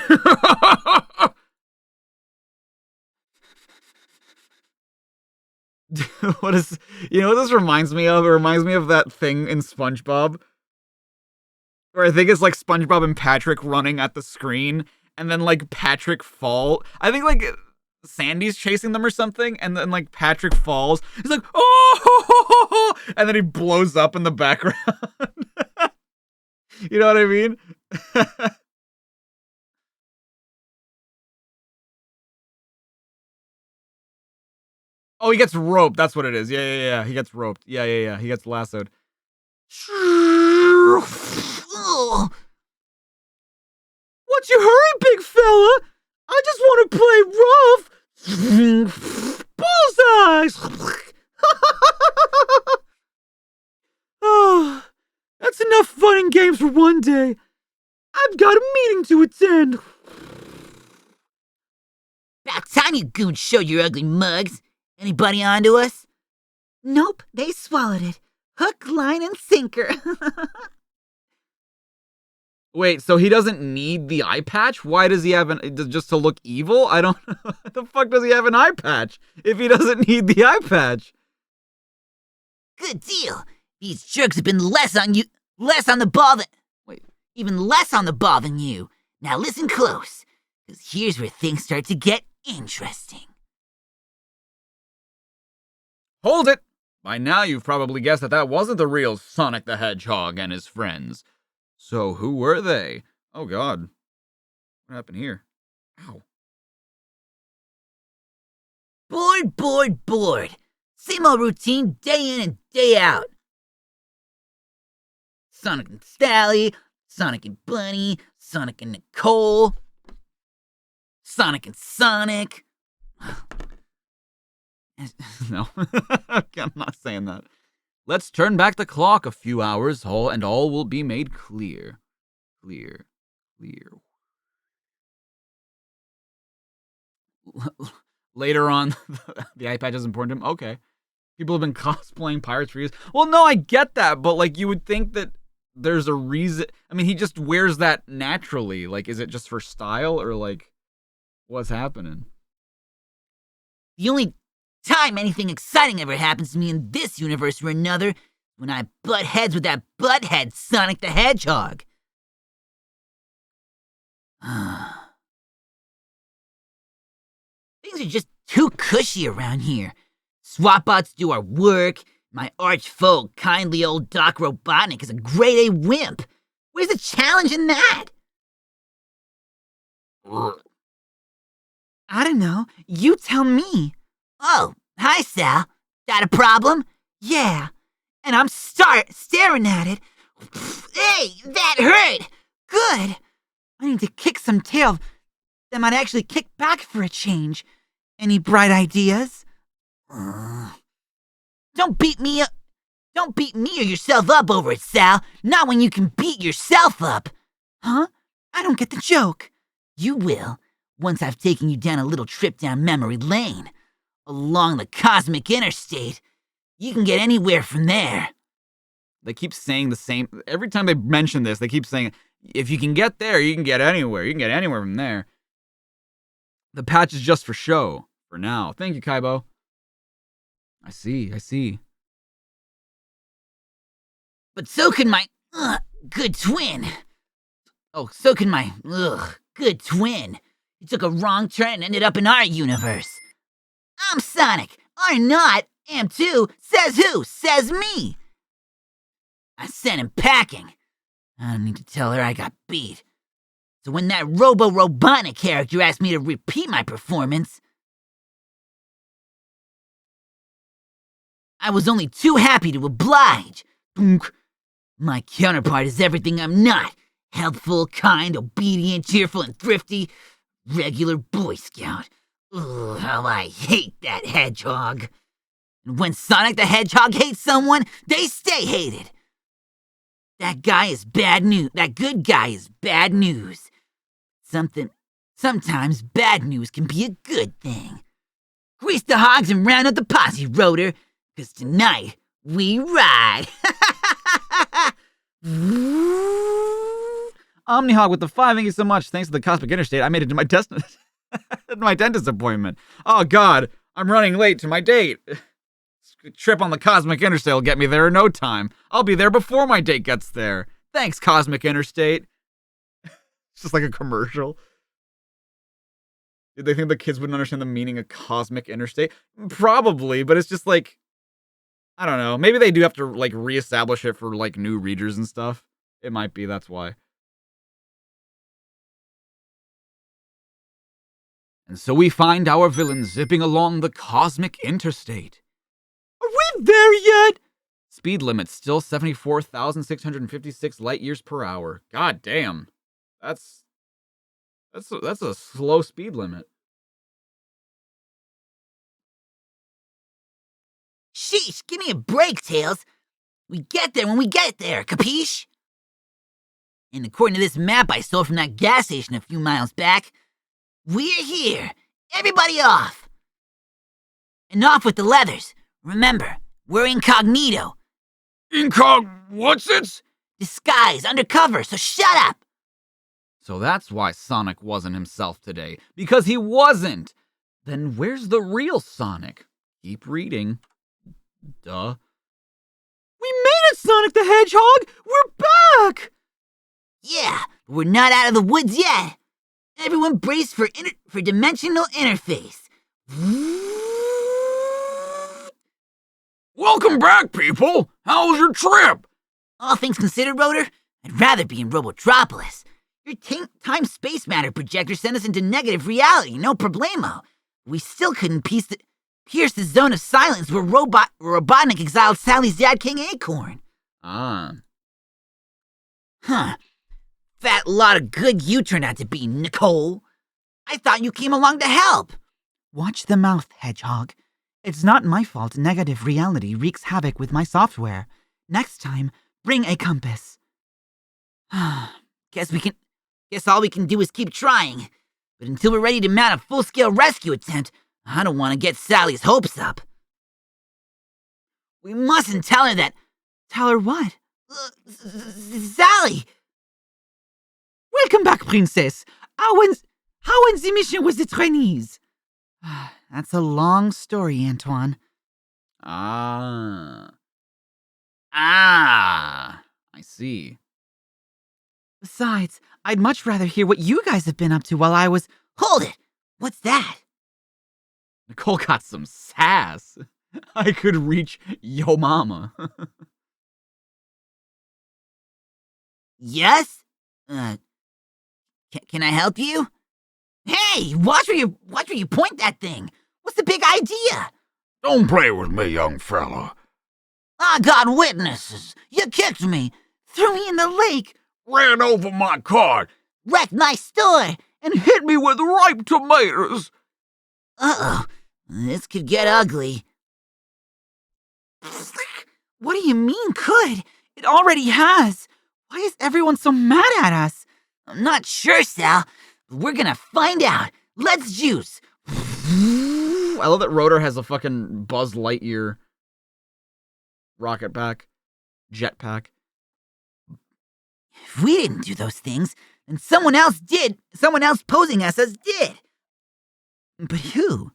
What is, you know what this reminds me of? It reminds me of that thing in SpongeBob where I think it's like SpongeBob and Patrick running at the screen, and then like Patrick fall. I think like Sandy's chasing them or something, and then like Patrick falls. He's like, oh, and then he blows up in the background. You know what I mean? Oh, he gets roped. That's what it is. Yeah. He gets roped. Yeah. He gets lassoed. Ugh. What's your hurry, big fella? I just want to play rough. Bullseyes. Oh, that's enough fun and games for one day. I've got a meeting to attend. About time you goons showed your ugly mugs. Anybody onto us? Nope, they swallowed it. Hook, line, and sinker. Wait, so he doesn't need the eye patch? Why does he have just to look evil? I don't know. What the fuck does he have an eye patch if he doesn't need the eye patch? Good deal. These jerks have been less on the ball than you. Now listen close, because here's where things start to get interesting. Hold it! By now you've probably guessed that wasn't the real Sonic the Hedgehog and his friends. So who were they? Oh god. What happened here? Ow. Bored. Same old routine day in and day out. Sonic and Sally, Sonic and Bunny, Sonic and Nicole, Sonic and Sonic. No, I'm not saying that. Let's turn back the clock a few hours, and all will be made clear. Clear. Later on, the eye patch is important to him. Okay. People have been cosplaying pirates for years. Well, no, I get that, but like you would think that there's a reason. I mean, he just wears that naturally. Like, is it just for style or like what's happening? The only time anything exciting ever happens to me in this universe or another, when I butt heads with that butthead Sonic the Hedgehog. Things are just too cushy around here. SWATbots do our work. My arch foe, kindly old Doc Robotnik, is a grade A wimp. Where's the challenge in that? I don't know. You tell me. Oh, hi, Sal. Got a problem? Yeah. And I'm staring at it. Hey, that hurt. Good. I need to kick some tail that might actually kick back for a change. Any bright ideas? Don't beat me or yourself up over it, Sal. Not when you can beat yourself up. Huh? I don't get the joke. You will, once I've taken you down a little trip down memory lane. Along the cosmic interstate. You can get anywhere from there. They keep saying the same. Every time they mention this, they keep saying, if you can get there, you can get anywhere. You can get anywhere from there. The patch is just for show, for now. Thank you, Kaibo. I see. But so can my good twin. Oh, so can my good twin. He took a wrong turn and ended up in our universe. I'm Sonic. Are not. Am too. Says who? Says me. I sent him packing. I don't need to tell her I got beat. So when that Robo-Robotnik character asked me to repeat my performance, I was only too happy to oblige. My counterpart is everything I'm not. Helpful, kind, obedient, cheerful, and thrifty. Regular Boy Scout. Ugh, how I hate that hedgehog. And when Sonic the Hedgehog hates someone, they stay hated. That guy is bad news. That good guy is bad news. Sometimes bad news can be a good thing. Grease the hogs and round up the posse, Rotor, 'cause tonight we ride. Omnihog with the 5, thank you so much. Thanks to the Cosmic Interstate, I made it to my my dentist appointment. Oh God, I'm running late to my date. Trip on the Cosmic Interstate will get me there in no time. I'll be there before my date gets there. Thanks, Cosmic Interstate. It's just like a commercial. Did they think the kids wouldn't understand the meaning of Cosmic Interstate? Probably, but it's just like, I don't know. Maybe they do have to like reestablish it for like new readers and stuff. It might be, that's why. And so we find our villain zipping along the Cosmic Interstate. Are we there yet? Speed limit still 74,656 light years per hour. God damn. That's a slow speed limit. Sheesh, give me a break, Tails. We get there when we get there, capiche? And according to this map I stole from that gas station a few miles back, we're here. Everybody off. And off with the leathers. Remember, we're incognito. What's it? Disguise, undercover, so shut up. So that's why Sonic wasn't himself today. Because he wasn't. Then where's the real Sonic? Keep reading. Duh. We made it, Sonic the Hedgehog! We're back! Yeah, but we're not out of the woods yet. Everyone brace for dimensional interface. Welcome back, people! How was your trip? All things considered, Rotor, I'd rather be in Robotropolis. Your time-space matter projector sent us into negative reality, no problemo. We still couldn't pierce the zone of silence where Robotnik exiled Sally's dad, King Acorn. Ah. Huh. Fat lot of good you turned out to be, Nicole. I thought you came along to help. Watch the mouth, Hedgehog. It's not my fault negative reality wreaks havoc with my software. Next time, bring a compass. Guess all we can do is keep trying. But until we're ready to mount a full-scale rescue attempt, I don't want to get Sally's hopes up. We mustn't tell her that... Tell her what? Sally! Welcome back, Princess. How ends the mission with the trainees? That's a long story, Antoine. I see. Besides, I'd much rather hear what you guys have been up to while I was... Hold it! What's that? Nicole got some sass. I could reach yo mama. Yes? Can I help you? Hey, watch where you point that thing. What's the big idea? Don't play with me, young fella. I got witnesses. You kicked me, threw me in the lake, Ran over my car wrecked my store. and hit me with ripe tomatoes. Uh-oh, this could get ugly. What do you mean, could? It already has. Why is everyone so mad at us? I'm not sure, Sal, but we're gonna find out. Let's juice. I love that Rotor has a fucking Buzz Lightyear rocket pack, jet pack. If we didn't do those things, then someone else did. Someone else posing as us did. But who?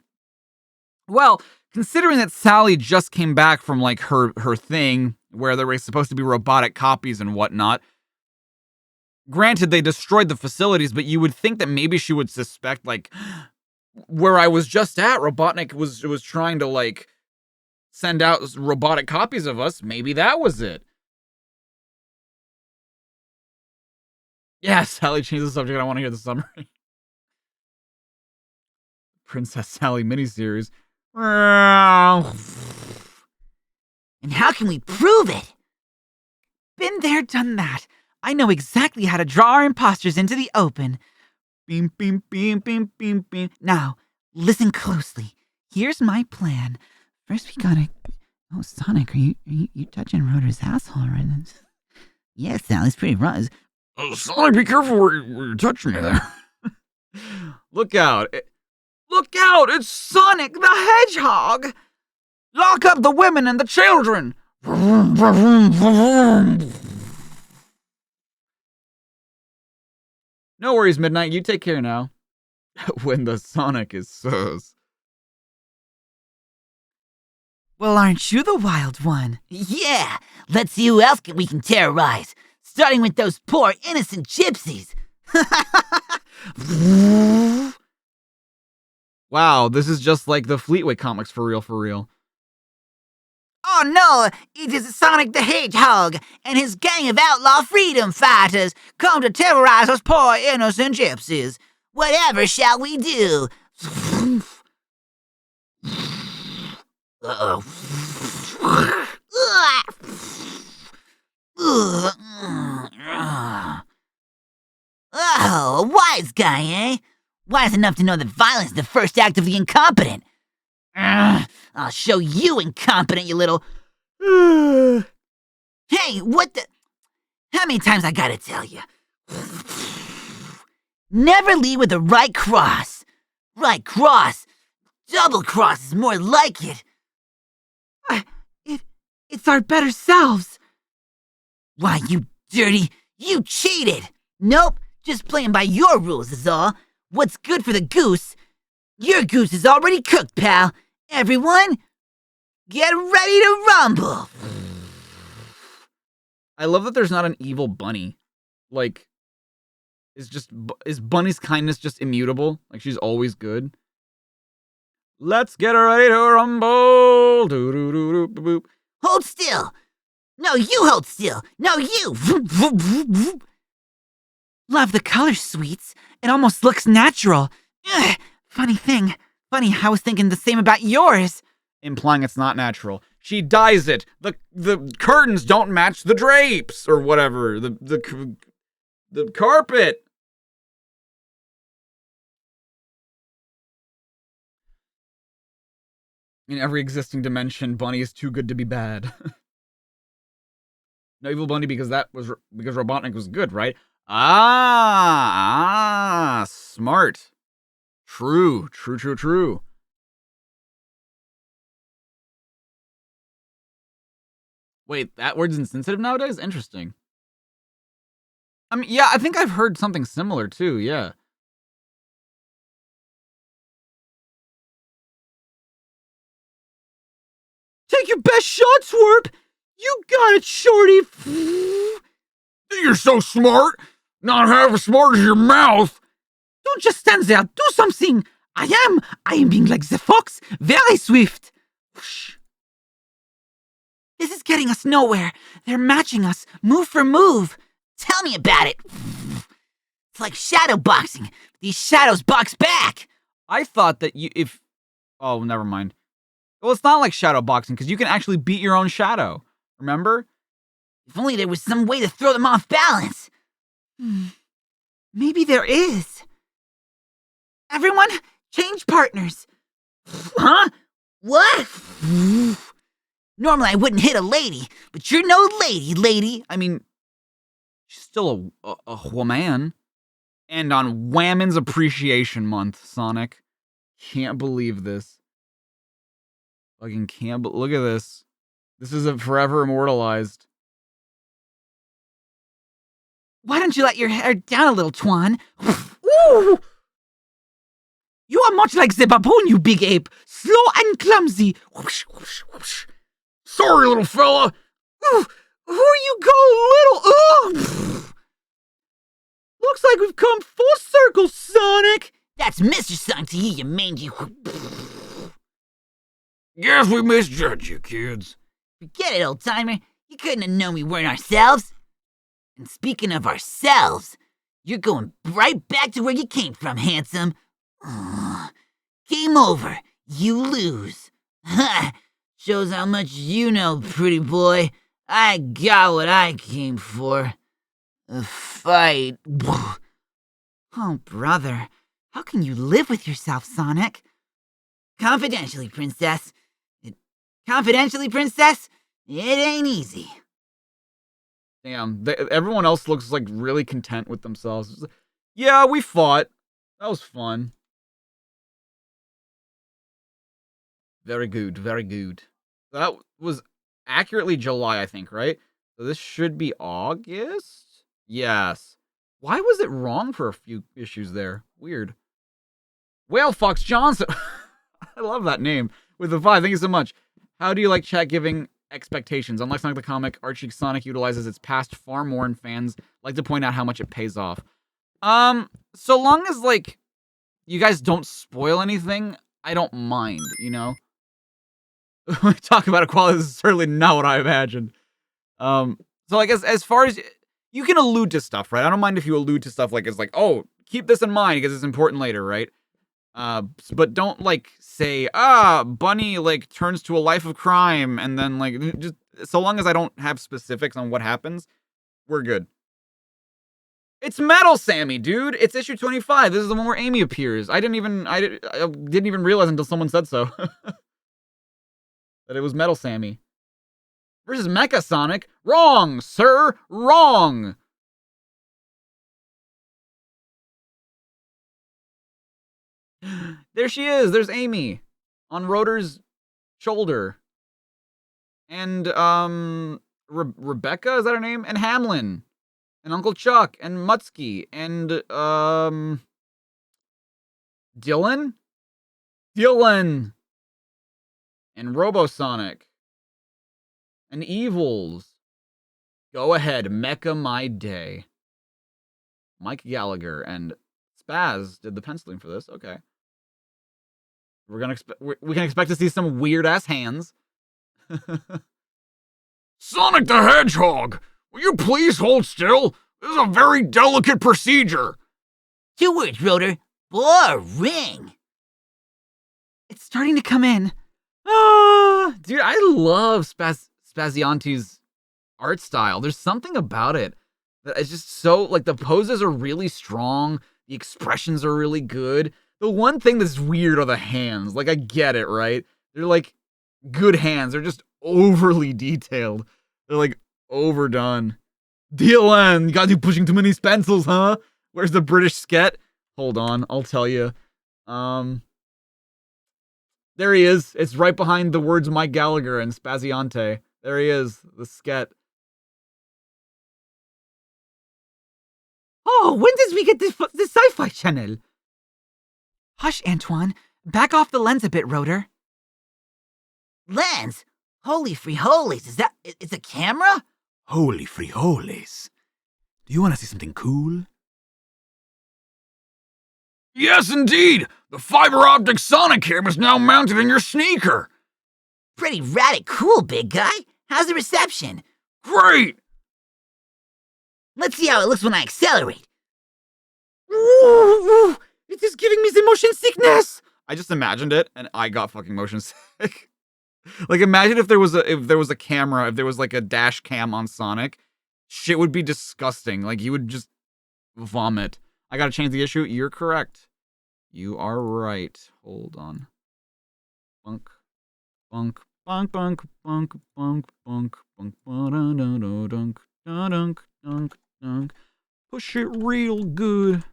Well, considering that Sally just came back from like her thing where there were supposed to be robotic copies and whatnot. Granted, they destroyed the facilities, but you would think that maybe she would suspect, like, where I was just at, Robotnik was trying to, like, send out robotic copies of us. Maybe that was it. Yeah, Sally changed the subject. I want to hear the summary. Princess Sally miniseries. And how can we prove it? Been there, done that. I know exactly how to draw our imposters into the open. Beam, beam, beam, beam, beam, beam. Now, listen closely. Here's my plan. First, we gotta. Oh, Sonic, are you touching Rotor's asshole right now? Yeah, Sally's pretty rough. Sonic, be careful where you're touching me there. Look out. Look out! It's Sonic the Hedgehog! Lock up the women and the children! No worries, Midnight. You take care now. When the Sonic is sus. Well, aren't you the wild one? Yeah, let's see who else we can terrorize. Starting with those poor innocent gypsies. Wow, this is just like the Fleetway comics for real, for real. Oh no, it is Sonic the Hedgehog and his gang of outlaw freedom fighters come to terrorize us poor innocent gypsies. Whatever shall we do? Oh, a wise guy, eh? Wise enough to know that violence is the first act of the incompetent. I'll show you incompetent, you little... Hey, what the... How many times I gotta tell you? Never lead with the right cross. Right cross. Double cross is more like it. It's our better selves. Why, you dirty... You cheated! Nope, just playing by your rules is all. What's good for the goose? Your goose is already cooked, pal. Everyone, get ready to rumble. I love that there's not an evil bunny. Like, is Bunny's kindness just immutable? Like, she's always good? Let's get ready to rumble. Doo-doo-doo-doo-boop. Hold still. No, you hold still. No, you. Love the color, sweets. It almost looks natural. Ugh, funny thing. Funny, I was thinking the same about yours. Implying it's not natural. She dyes it. The curtains don't match the drapes or whatever. The carpet. In every existing dimension, Bunny is too good to be bad. No evil Bunny because Robotnik was good, right? Smart. True. Wait, that word's insensitive nowadays? Interesting. I mean, yeah, I think I've heard something similar too, yeah. Take your best shot, Swerp. You got it, Shorty. You're so smart. Not half as smart as your mouth. Don't just stand there. Do something. I am being like the fox, very swift. This is getting us nowhere. They're matching us, move for move. Tell me about it. It's like shadow boxing. These shadows box back. I thought that oh, never mind. Well, it's not like shadow boxing because you can actually beat your own shadow. Remember? If only there was some way to throw them off balance. Maybe there is. Everyone, change partners. Huh? What? Normally I wouldn't hit a lady, but you're no lady. I mean, she's still a woman. And on Whammin's Appreciation Month, Sonic. Can't believe this. Fucking can't. Look at this. This is forever immortalized. Why don't you let your hair down a little, Twan? Ooh! You are much like the baboon, you big ape. Slow and clumsy. Whoosh, whoosh, whoosh. Sorry, little fella. Ooh, who you go, little... Ooh. Looks like we've come full circle, Sonic. That's Mr. Sonic to you mangy... Guess we misjudged you, kids. Forget it, old-timer. You couldn't have known we weren't ourselves. And speaking of ourselves, You're going right back to where you came from, handsome. Game over. You lose. Ha! Shows how much you know, pretty boy. I got what I came for. A fight. Oh, brother. How can you live with yourself, Sonic? Confidentially, princess. Confidentially, princess? It ain't easy. Damn, everyone else looks like really content with themselves. It's like, yeah, we fought. That was fun. Very good, very good. That was accurately July, I think, right? So this should be August? Yes. Why was it wrong for a few issues there? Weird. Whale Fox Johnson. I love that name. With the 5, thank you so much. How do you like chat giving expectations? Unlike Sonic the Comic, Archie Sonic utilizes its past far more, and fans like to point out how much it pays off. So long as, like, you guys don't spoil anything, I don't mind, you know? When we talk about equality, this is certainly not what I imagined. So like as far as you can allude to stuff, right? I don't mind if you allude to stuff like it's like, oh, keep this in mind because it's important later, right? But don't like say, Bunny like turns to a life of crime and then like just so long as I don't have specifics on what happens, we're good. It's Metal Sammy, dude. It's issue 25. This is the one where Amy appears. I didn't even realize until someone said so. That it was Metal Sammy. Versus Mecha Sonic. Wrong, sir. Wrong. There she is. There's Amy. On Rotor's shoulder. And, Rebecca, is that her name? And Hamlin. And Uncle Chuck. And Mutsky. And, Dylan? Dylan! And Robosonic. And Evils. Go ahead, Mecha my day. Mike Gallagher and Spaz did the penciling for this. Okay. We can expect to see some weird ass hands. Sonic the Hedgehog! Will you please hold still? This is a very delicate procedure. 2 words, Rotor. Boring. It's starting to come in. Dude, I love Spazianti's art style. There's something about it that is just so, like, the poses are really strong. The expressions are really good. The one thing that's weird are the hands. Like, I get it, right? They're, like, good hands. They're just overly detailed. They're, like, overdone. DLN, you gotta do pushing too many pencils, huh? Where's the British sket? Hold on, I'll tell you. There he is. It's right behind the words Mike Gallagher and Spaziante. There he is, the sket. Oh, when did we get this sci-fi channel? Hush, Antoine. Back off the lens a bit, Rotor. Lens? Holy frijoles, is that... it's a camera? Holy frijoles. Do you want to see something cool? Yes, indeed! The fiber optic Sonic camera is now mounted in your sneaker! Pretty radic cool, big guy. How's the reception? Great! Let's see how it looks when I accelerate. Ooh, it is giving me the motion sickness. I just imagined it, and I got fucking motion sick. Like, imagine if there was a camera, if there was like a dash cam on Sonic, shit would be disgusting. Like, you would just vomit. I gotta change the issue. You're correct. You are right. Hold on. Bunk, bunk, bunk, bunk, bunk, bunk, bunk, bunk, dunk, dunk, dunk, dunk. Push it real good.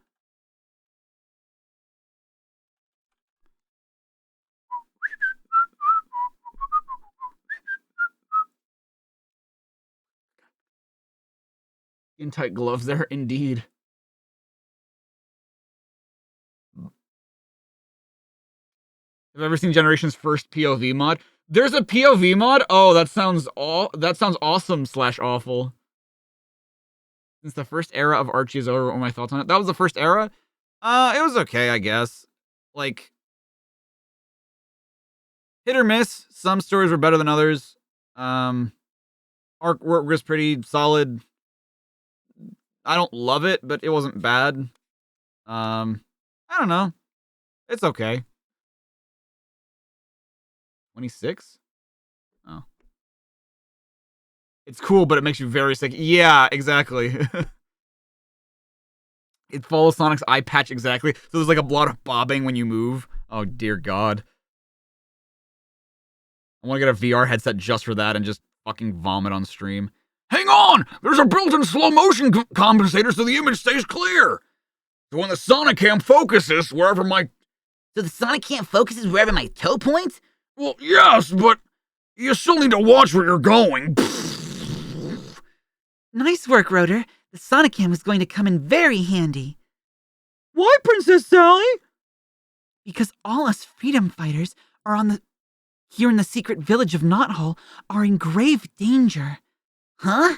In tight gloves there, indeed. Have you ever seen Generation's first POV mod? There's a POV mod? Oh, that sounds awesome / awful. Since the first era of Archie is over, what are my thoughts on it? That was the first era? It was okay, I guess. Like, hit or miss. Some stories were better than others. Artwork was pretty solid. I don't love it, but it wasn't bad. I don't know. It's okay. 26? Oh. It's cool, but it makes you very sick. Yeah, exactly. It follows Sonic's eye patch exactly. So there's like a lot of bobbing when you move. Oh, dear God. I want to get a VR headset just for that and just fucking vomit on stream. Hang on! There's a built-in slow-motion compensator so the image stays clear. So when the Sonic Cam focuses wherever my... So the Sonic can't focus wherever my toe points? Well, yes, but you still need to watch where you're going. Nice work, Rotor. The Sonic Cam is going to come in very handy. Why, Princess Sally? Because all us freedom fighters are here in the secret village of Knothole are in grave danger. Huh?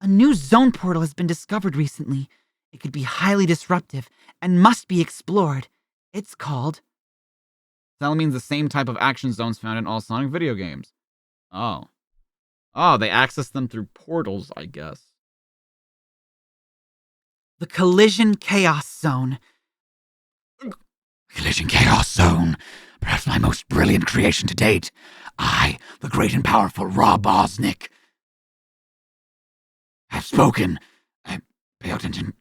A new zone portal has been discovered recently. It could be highly disruptive and must be explored. It's called... That means the same type of action zones found in all Sonic video games. Oh. Oh, they access them through portals, I guess. the Collision Chaos Zone. Collision Chaos Zone. Perhaps my most brilliant creation to date. I, the great and powerful Rob Osnick, have spoken. Pay attention.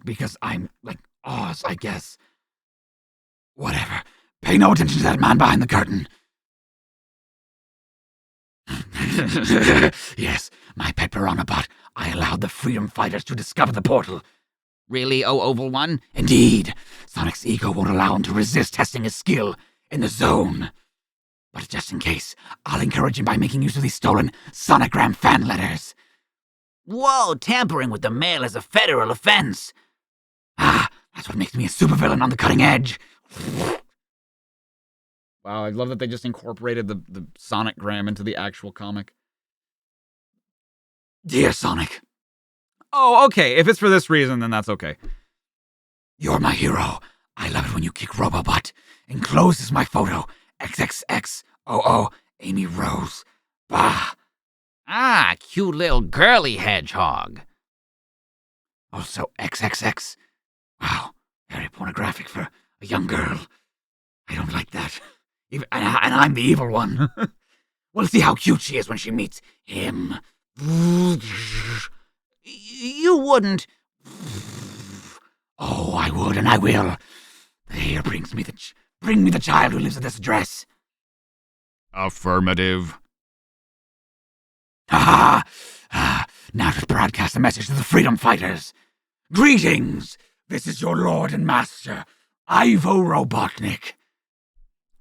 Because I'm like Oz, I guess. Whatever. Pay no attention to that man behind the curtain. Yes, my pet piranha bot. I allowed the freedom fighters to discover the portal. Really, Oval One? Indeed, Sonic's ego won't allow him to resist testing his skill in the zone. But just in case, I'll encourage him by making use of these stolen Sonogram fan letters. Whoa, tampering with the mail is a federal offense. That's what makes me a supervillain on the cutting edge. Wow, I love that they just incorporated the Sonic gram into the actual comic. Dear Sonic. Oh, okay. If it's for this reason, then that's okay. You're my hero. I love it when you kick Robobutt. Enclosed is my photo. XXXOO Amy Rose. Bah. Ah, cute little girly hedgehog. Also XXX. Wow, very pornographic for a young girl. I don't like that. And I'm the evil one. We'll see how cute she is when she meets him. You wouldn't. Oh, I would and I will. Here brings me bring me the child who lives at this address. Affirmative. Now to broadcast a message to the freedom fighters. Greetings! This is your lord and master, Ivo Robotnik.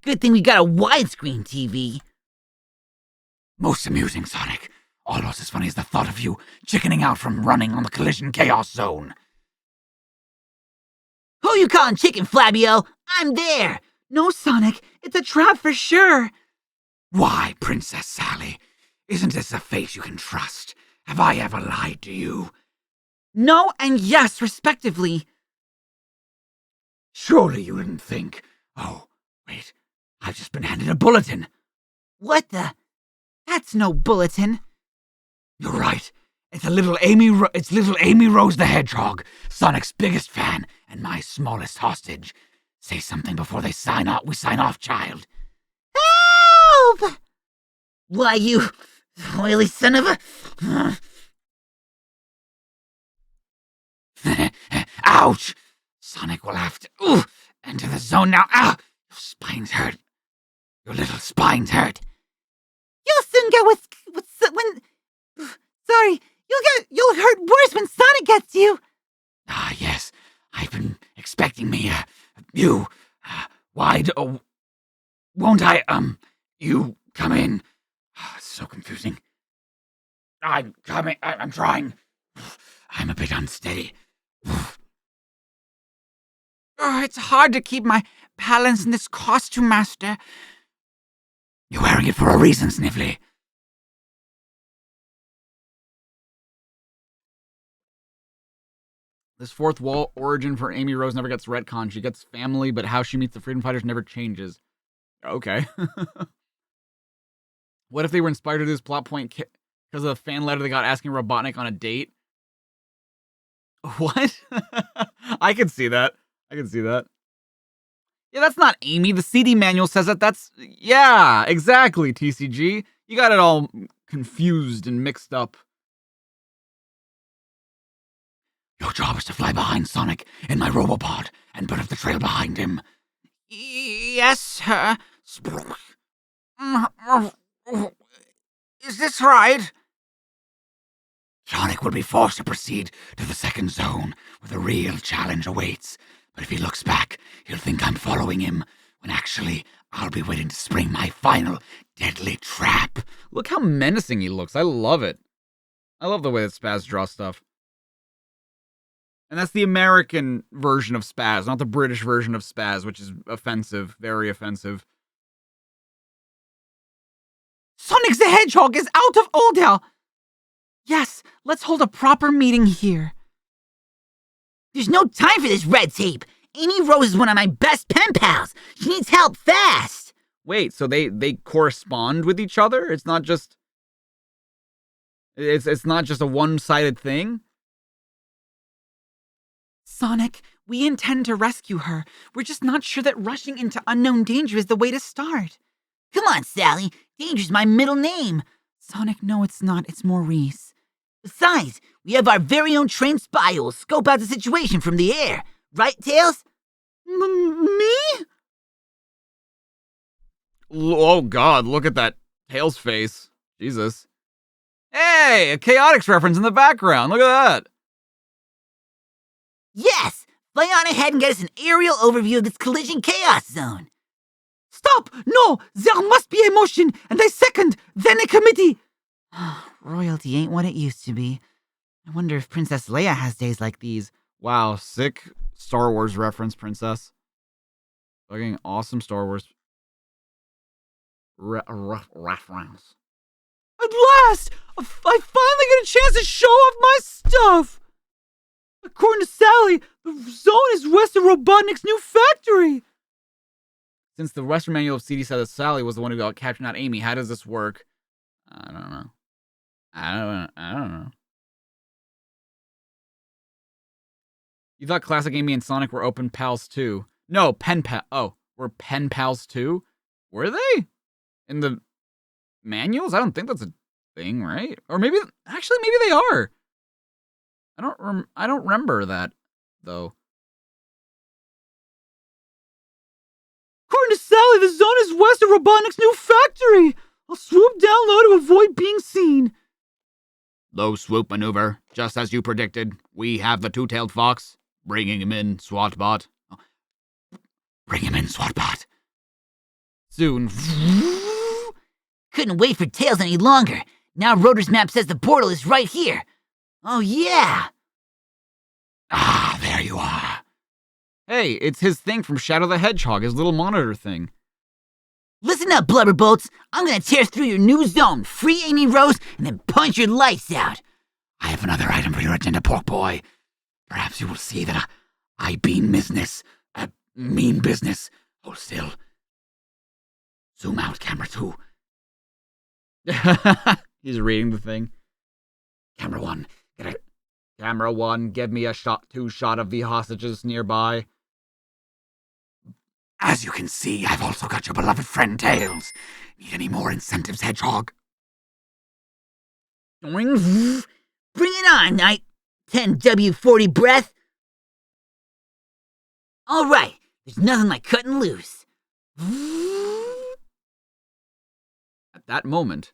Good thing we got a widescreen TV. Most amusing, Sonic. Almost as funny as the thought of you chickening out from running on the Collision Chaos Zone. Who you calling chicken, Flabio? I'm there. No, Sonic, it's a trap for sure. Why, Princess Sally? Isn't this a fate you can trust? Have I ever lied to you? No and yes, respectively. Surely you didn't think. Oh, wait. I've just been handed a bulletin. What the? That's no bulletin. You're right. It's little Amy Rose the Hedgehog, Sonic's biggest fan and my smallest hostage. Say something before we sign off, child. Help! Why, you oily son of a... Ouch! Sonic will have to enter the zone now. Your spine's hurt. Your little spine's hurt. You'll soon get Sorry, you'll hurt worse when Sonic gets you. Yes. I've been expecting you. Won't I, you come in? So confusing. I'm coming. I'm trying. I'm a bit unsteady. It's hard to keep my balance in this costume, Master. You're wearing it for a reason, Snively. This fourth wall origin for Amy Rose never gets retconned. She gets family, but how she meets the freedom fighters never changes. Okay. What if they were inspired to do this plot point because of the fan letter they got asking Robotnik on a date? What? I can see that. I can see that. Yeah, that's not Amy. The CD manual says that that's... Yeah, exactly, TCG. You got it all confused and mixed up. Your job is to fly behind Sonic in my Robopod and put up the trail behind him. Yes, sir. Is this right? Sonic will be forced to proceed to the second zone, where the real challenge awaits. But if he looks back, he'll think I'm following him, when actually I'll be waiting to spring my final deadly trap. Look how menacing he looks. I love it. I love the way that Spaz draws stuff. And that's the American version of Spaz, not the British version of Spaz, which is offensive, very offensive. Sonic the Hedgehog is out of order! Yes, let's hold a proper meeting here. There's no time for this red tape. Amy Rose is one of my best pen pals. She needs help fast. Wait, so they correspond with each other? It's not just... It's not just a one-sided thing? Sonic, we intend to rescue her. We're just not sure that rushing into unknown danger is the way to start. Come on, Sally. Danger's my middle name. Sonic, no, it's not. It's Maurice. Besides, we have our very own trained spy who will scope out the situation from the air. Right, Tails? Me? Oh god, look at that Tails face. Jesus. Hey, a Chaotix reference in the background. Look at that. Yes! Fly on ahead and get us an aerial overview of this collision chaos zone. Stop! No! There must be a motion, and a second, then a committee! Royalty ain't what it used to be. I wonder if Princess Leia has days like these. Wow, sick Star Wars reference, Princess. Fucking awesome Star Wars reference. At last! I finally get a chance to show off my stuff! According to Sally, the zone is west of Robotnik's new factory! Since the Western Manual of CD said that Sally was the one who got captured, not Amy, how does this work? I don't know. I don't know. You thought Classic Amy and Sonic were open pals too? No, we're pen pals too? Were they? In the manuals? I don't think that's a thing, right? Or maybe they are. I don't remember that though. According to Sally, the zone is west of Robotnik's new factory. I'll swoop down low to avoid being seen. Low swoop maneuver, just as you predicted. We have the two-tailed fox. Bringing him in, SWATbot. Bring him in, SWATbot. Soon. Couldn't wait for Tails any longer. Now Rotor's map says the portal is right here. Oh yeah! Ah, there you are. Hey, it's his thing from Shadow the Hedgehog, his little monitor thing. Listen up, blubberbolts. I'm gonna tear through your new zone, free Amy Rose, and then punch your lights out. I have another item for your agenda, pork boy. Perhaps you will see that I mean business. Mean business. Hold still. Zoom out, camera 2. He's reading the thing. Camera 1, get it. Camera 1, give me a two shot of the hostages nearby. As you can see, I've also got your beloved friend Tails. Need any more incentives, Hedgehog? Bring it on, Knight. 10W40 breath. All right, there's nothing like cutting loose. At that moment,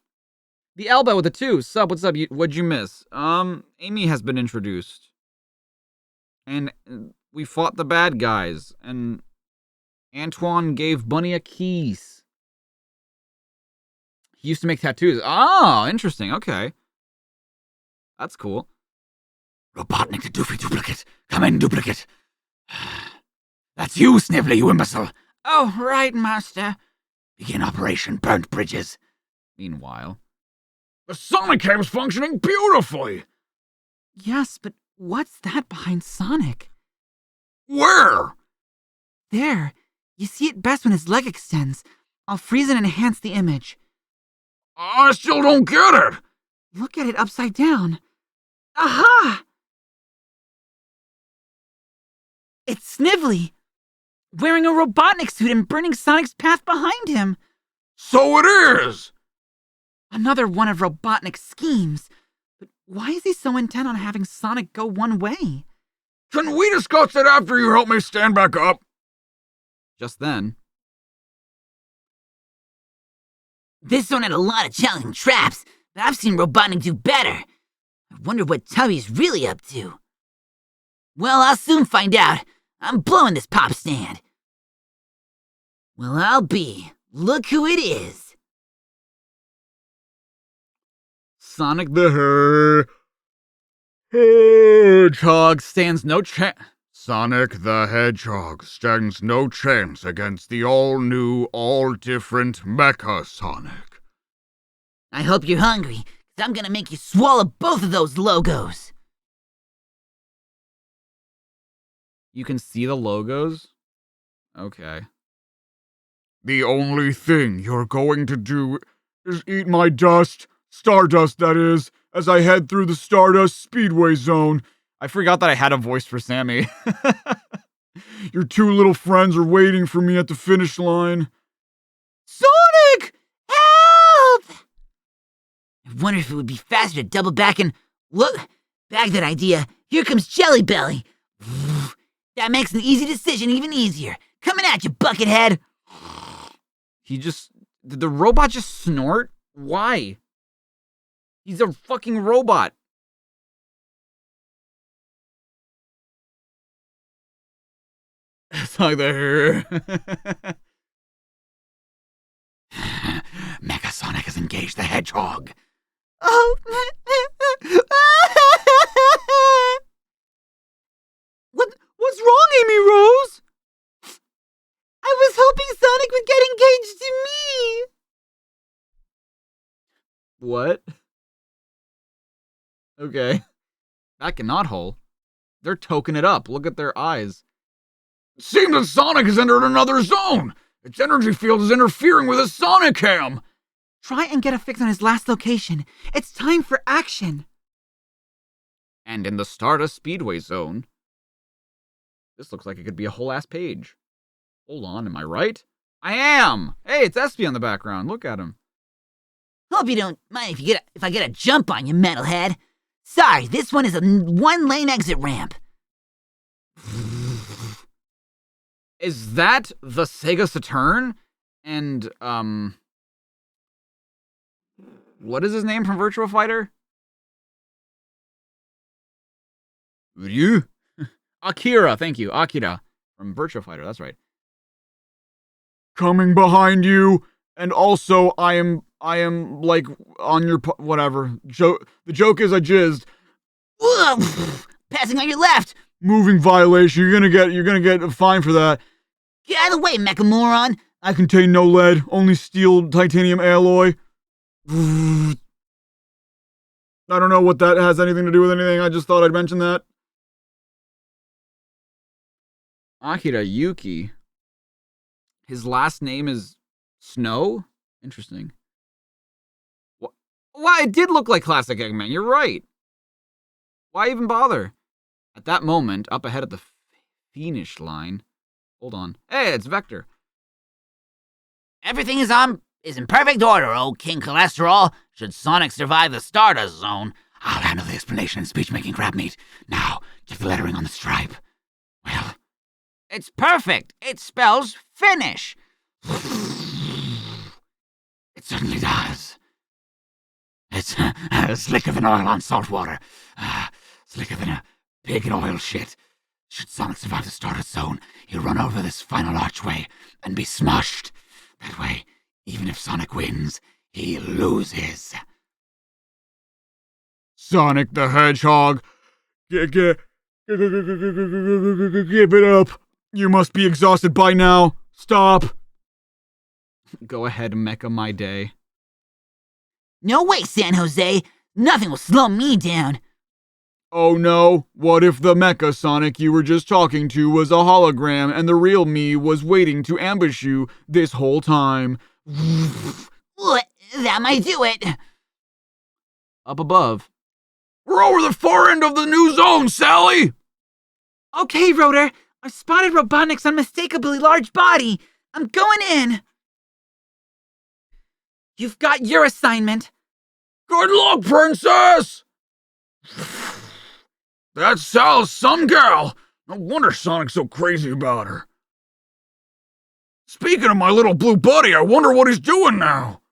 the Elbow with the 2. Sup, what's up? What'd you miss? Amy has been introduced. And we fought the bad guys. And Antoine gave Bunny a keys. He used to make tattoos. Oh, interesting. Okay. That's cool. Robotnik the Doofy duplicate. Come in, duplicate. That's you, Snivelly, you imbecile. Oh, right, Master. Begin Operation Burnt Bridges. Meanwhile, The Sonic came's functioning beautifully. Yes, but what's that behind Sonic? Where? There. You see it best when his leg extends. I'll freeze and enhance the image. I still don't get it. Look at it upside down. Aha! It's Snively, wearing a Robotnik suit and burning Sonic's path behind him. So it is! Another one of Robotnik's schemes. But why is he so intent on having Sonic go one way? Can we discuss it after you help me stand back up? Just then, This zone had a lot of challenging traps, but I've seen Robotnik do better. I wonder what Tubby's really up to. Well, I'll soon find out. I'm blowing this pop stand. Well, I'll be. Look who it is. Sonic the Hedgehog stands no chance. Sonic the Hedgehog stands no chance against the all-new, all-different Mecha Sonic. I hope you're hungry, because I'm gonna make you swallow both of those logos. You can see the logos? Okay. The only thing you're going to do is eat my dust, Stardust that is, as I head through the Stardust Speedway Zone. I forgot that I had a voice for Sammy. Your two little friends are waiting for me at the finish line. Sonic! Help! I wonder if it would be faster to double back and... Look! Bag that idea. Here comes Jelly Belly. That makes an easy decision even easier. Coming at you, Buckethead! Did the robot just snort? Why? He's a fucking robot. Sonic the Mecha Sonic has engaged the Hedgehog. Oh! What's wrong, Amy Rose? I was hoping Sonic would get engaged to me. What? Okay. Back in Knothole, they're toking it up. Look at their eyes. It seems that Sonic has entered another zone. Its energy field is interfering with his Sonic Cam. Try and get a fix on his last location. It's time for action. And in the Stardust Speedway Zone, this looks like it could be a whole ass page. Hold on, am I right? I am! Hey, it's Espy on the background. Look at him. Hope you don't mind if I get a jump on you, metalhead. Sorry, this one is a one-lane exit ramp. Is that the Sega Saturn? And, what is his name from Virtua Fighter? Ryu? Akira, thank you. Akira from Virtua Fighter, that's right. Coming behind you, and also I am like on your whatever. The joke is I jizzed. Passing on your left. Moving violation. You're gonna get a fine for that. Get out of the way, mecha moron. I contain no lead, only steel titanium alloy. I don't know what that has anything to do with anything. I just thought I'd mention that. Akira Yuki. His last name is Snow? Interesting. Why, it did look like classic Eggman. You're right. Why even bother? At that moment, up ahead at the finish line. Hold on. Hey, it's Vector. Everything is in perfect order, old King Cholesterol. Should Sonic survive the Stardust Zone, I'll handle the explanation and speech-making crab meat. Now, give the lettering on the stripe. Well, It's perfect. It spells finish. it certainly does. It's slicker than oil on salt water. Slicker than a pig in oil shit. Should Sonic survive the Stardust Zone, he'll run over this final archway and be smushed. That way, even if Sonic wins, he loses. Sonic the Hedgehog. Give it up. You must be exhausted by now. Stop. Go ahead, Mecha my day. No way, San Jose. Nothing will slow me down. Oh no, what if the Mecha Sonic you were just talking to was a hologram and the real me was waiting to ambush you this whole time? That might do it. Up above. We're over the far end of the new zone, Sally! Okay, Rotor. I spotted Robotnik's unmistakably large body. I'm going in. You've got your assignment. Good luck, princess! That's Sal's some gal. No wonder Sonic's so crazy about her. Speaking of my little blue buddy, I wonder what he's doing now.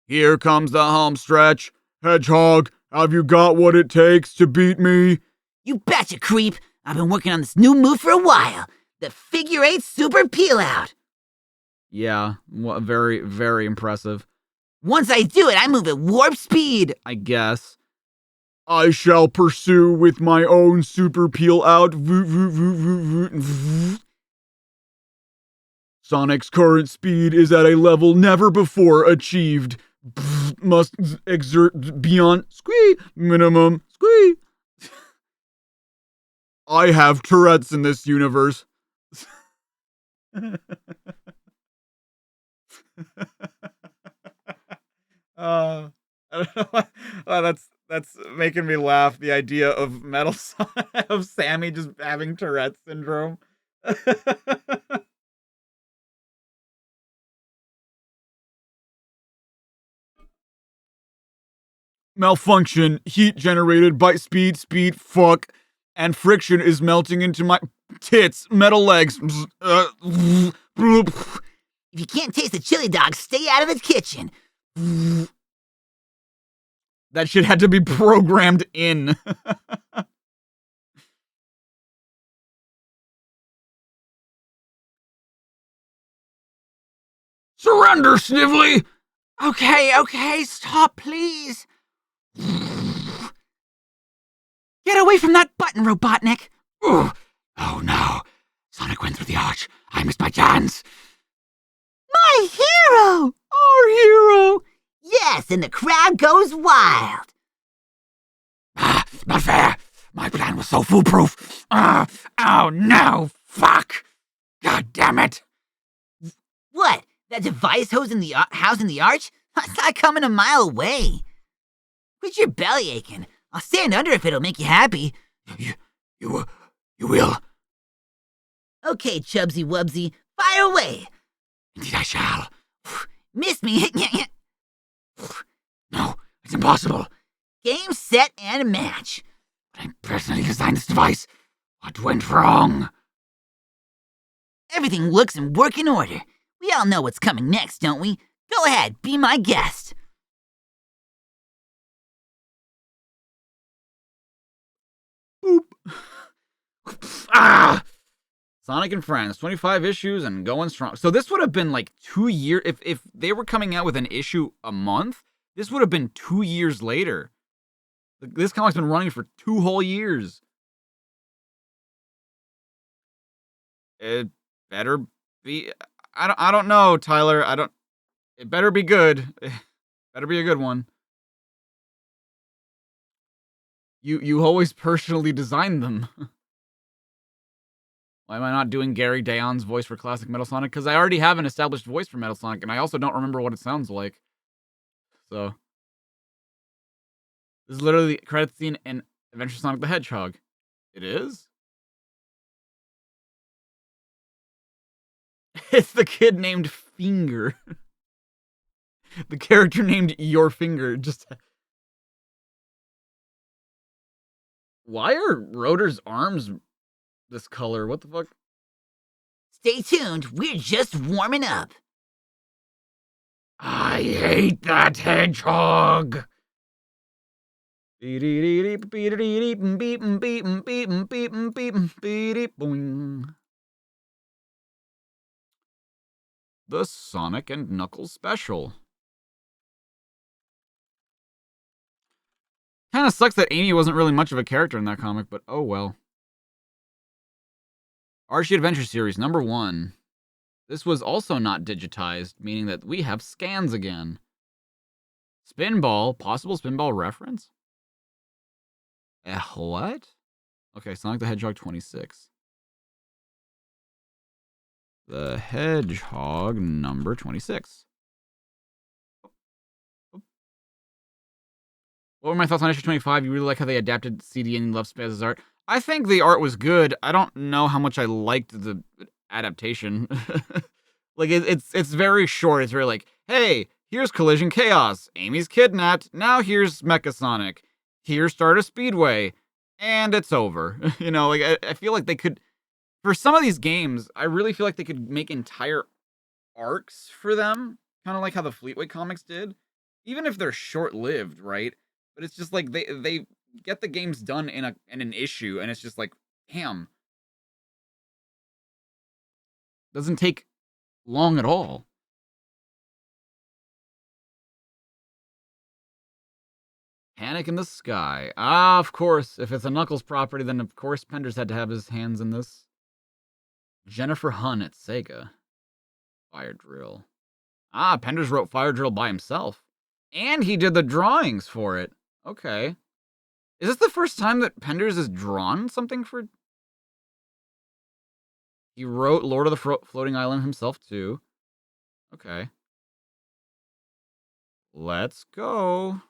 Here comes the home stretch. Hedgehog, have you got what it takes to beat me? You betcha, creep. I've been working on this new move for a while. The figure 8 super peel out. Yeah, very, very impressive. Once I do it, I move at warp speed. I guess. I shall pursue with my own super peel out. Sonic's current speed is at a level never before achieved. Must exert beyond minimum. I have Tourette's in this universe. I don't know why. That's making me laugh. The idea of of Sammy just having Tourette's syndrome. Malfunction. Heat generated by speed, fuck, and friction is melting into my tits, metal legs. If you can't taste the chili dog, stay out of the kitchen. That shit had to be programmed in. Surrender, Snively! Okay, stop, please. Get away from that button, Robotnik. Oh no. Sonic went through the arch. I missed my chance. My hero! Our hero! Yes, and the crowd goes wild. Not fair. My plan was so foolproof. Oh no. Fuck. God damn it. What? That device housing the arch? I saw it coming a mile away. Quit your belly aching. I'll stand under if it'll make you happy. You will. Okay, Chubsy Wubsy, fire away. Indeed I shall. Missed me. No, it's impossible. Game, set, and match. But I personally designed this device. What went wrong? Everything looks in working order. We all know what's coming next, don't we? Go ahead, be my guest. Boop. Sonic and Friends, 25 issues and going strong. So this would have been like 2 years. If they were coming out with an issue a month, this would have been 2 years later. This comic's been running for 2 whole years. It better be. I don't know, Tyler. It better be good. It better be a good one. You always personally designed them. Why am I not doing Gary Daon's voice for Classic Metal Sonic? Because I already have an established voice for Metal Sonic, and I also don't remember what it sounds like. So this is literally the credit scene in Adventure Sonic the Hedgehog. It is? It's the kid named Finger. The character named Your Finger. Just. Why are Rotor's arms this color? What the fuck? Stay tuned, we're just warming up. I hate that hedgehog. The Sonic and Knuckles special. Kind of sucks that Amy wasn't really much of a character in that comic, but oh well. Archie Adventure Series number 1. This was also not digitized, meaning that we have scans again. Spinball, possible Spinball reference? What? Okay, Sonic the Hedgehog 26. The Hedgehog number 26. What were my thoughts on issue 25? You really like how they adapted CD and you love Spaz's art. I think the art was good. I don't know how much I liked the adaptation. Like it's very short. It's very like, hey, here's Collision Chaos. Amy's kidnapped. Now here's Mecha Sonic. Here's Stardust Speedway, and it's over. You know, like I feel like they could, for some of these games, I really feel like they could make entire arcs for them, kind of like how the Fleetway comics did, even if they're short-lived, right? But it's just like they get the games done in an issue, and it's just like, damn, doesn't take long at all. Panic in the Sky. Ah, of course. If it's a Knuckles property, then of course Penders had to have his hands in this. Jennifer Hunn at Sega. Fire Drill. Ah, Penders wrote Fire Drill by himself. And he did the drawings for it. Okay. Is this the first time that Penders has drawn something for... He wrote Lord of the Floating Island himself, too. Okay. Let's go.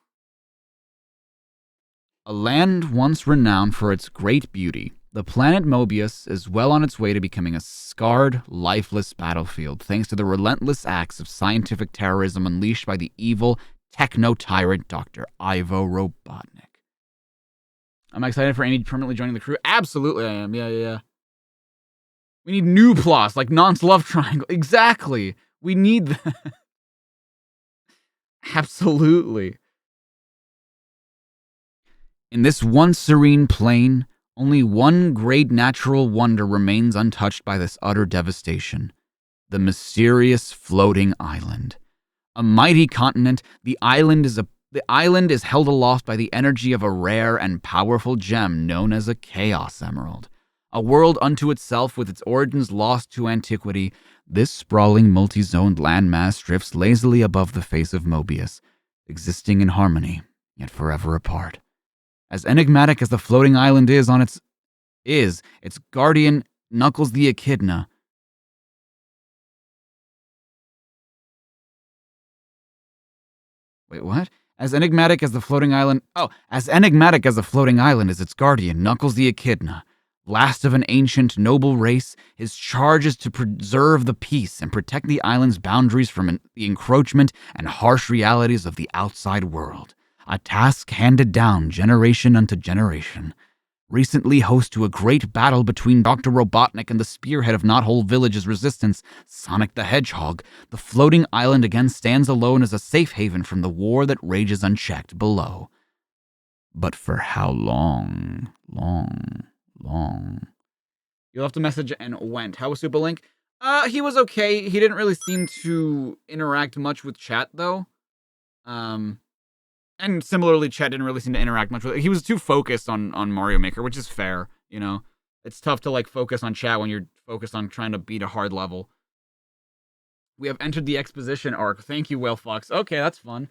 A land once renowned for its great beauty, the planet Mobius is well on its way to becoming a scarred, lifeless battlefield thanks to the relentless acts of scientific terrorism unleashed by the evil techno-tyrant Dr. Ivo Robotnik. I'm excited for Amy permanently joining the crew. Absolutely I am. Yeah. We need new plots, like Non's love triangle. Exactly. We need that. Absolutely. In this once serene plain, only one great natural wonder remains untouched by this utter devastation. The mysterious floating island. A mighty continent, the island is held aloft by the energy of a rare and powerful gem known as a Chaos Emerald. A world unto itself with its origins lost to antiquity, this sprawling multi-zoned landmass drifts lazily above the face of Mobius, existing in harmony, yet forever apart. As enigmatic as the floating island is its guardian, Knuckles the Echidna. Wait, what? As enigmatic as the floating island is its guardian, Knuckles the Echidna. Last of an ancient, noble race, his charge is to preserve the peace and protect the island's boundaries from the encroachment and harsh realities of the outside world. A task handed down generation unto generation. Recently host to a great battle between Dr. Robotnik and the spearhead of Knothole Village's resistance, Sonic the Hedgehog, the floating island again stands alone as a safe haven from the war that rages unchecked below. But for how long? You left a message and went. How was Super Link? He was okay. He didn't really seem to interact much with chat, though. And similarly, Chet didn't really seem to interact much with it. He was too focused on Mario Maker, which is fair, you know? It's tough to, like, focus on chat when you're focused on trying to beat a hard level. We have entered the exposition arc. Thank you, Whale Fox. Okay, that's fun.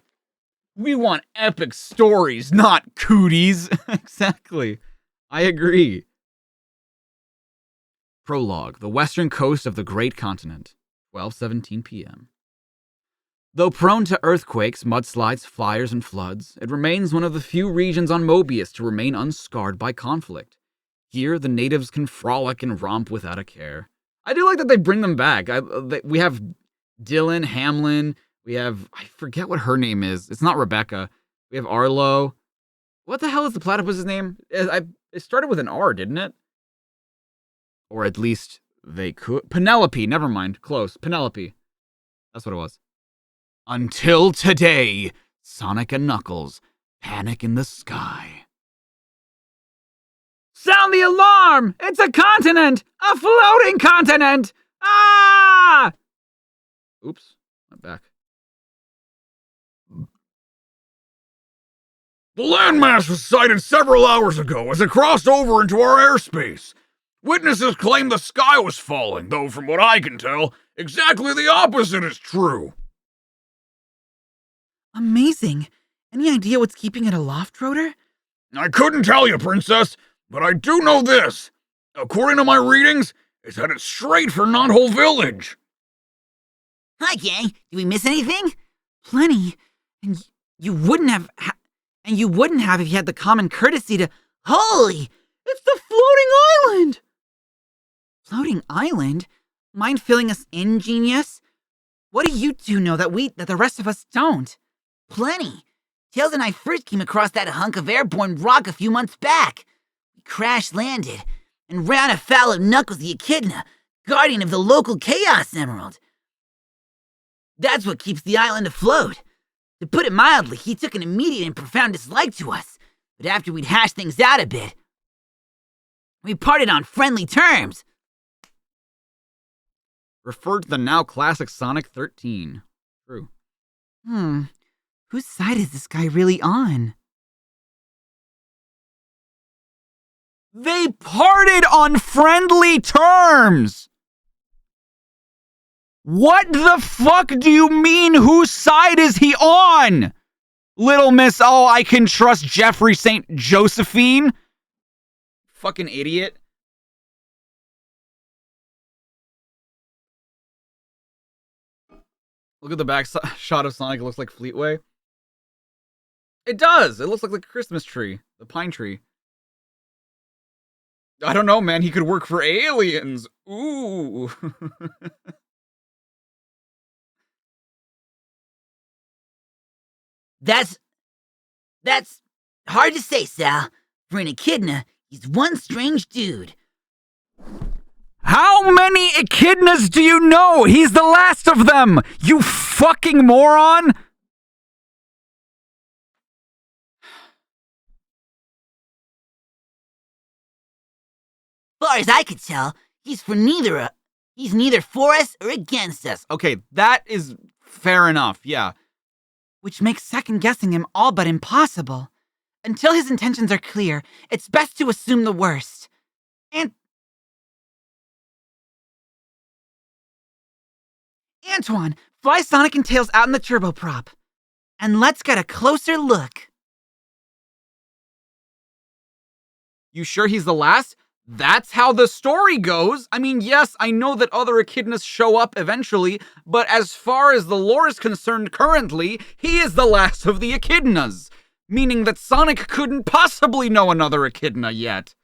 We want epic stories, not cooties. Exactly. I agree. Prologue. The western coast of the great continent. 12:17 p.m. Though prone to earthquakes, mudslides, fires, and floods, it remains one of the few regions on Mobius to remain unscarred by conflict. Here, the natives can frolic and romp without a care. I do like that they bring them back. We have Dylan, Hamlin, we have, I forget what her name is. It's not Rebecca. We have Arlo. What the hell is the platypus's name? It started with an R, didn't it? Or at least they could. Penelope, never mind. Close. Penelope. That's what it was. Until today, Sonic and Knuckles panic in the sky. Sound the alarm! It's a continent! A floating continent! Ah! Oops, went back. The landmass was sighted several hours ago as it crossed over into our airspace. Witnesses claim the sky was falling, though from what I can tell, exactly the opposite is true. Amazing. Any idea what's keeping it aloft, Rotor? I couldn't tell you, Princess, but I do know this. According to my readings, it's headed straight for Knothole Village. Hi, gang. Did we miss anything? Plenty. And you wouldn't have if you had the common courtesy to... Holy! It's the floating island! Floating island? Mind filling us in, genius? What do you two know that the rest of us don't? Plenty. Tails and I first came across that hunk of airborne rock a few months back. We crash-landed and ran afoul of Knuckles the Echidna, guardian of the local Chaos Emerald. That's what keeps the island afloat. To put it mildly, he took an immediate and profound dislike to us, but after we'd hashed things out a bit, we parted on friendly terms. Refer to the now classic Sonic 13. True. Whose side is this guy really on? They parted on friendly terms! What the fuck do you mean, whose side is he on? Little Miss, oh, I can trust Jeffrey St. Josephine? Fucking idiot. Look at the back shot of Sonic, it looks like Fleetway. It does! It looks like the Christmas tree. The pine tree. I don't know, man, he could work for aliens! Ooh! That's hard to say, Sal. For an echidna, he's one strange dude. How many echidnas do you know? He's the last of them! You fucking moron! Far as I could tell, he's neither for us or against us. Okay, that is fair enough, yeah. Which makes second-guessing him all but impossible. Until his intentions are clear, it's best to assume the worst. Antoine, fly Sonic and Tails out in the turboprop. And let's get a closer look. You sure he's the last? That's how the story goes. I mean, yes, I know that other echidnas show up eventually, but as far as the lore is concerned currently, he is the last of the echidnas. Meaning that Sonic couldn't possibly know another echidna yet.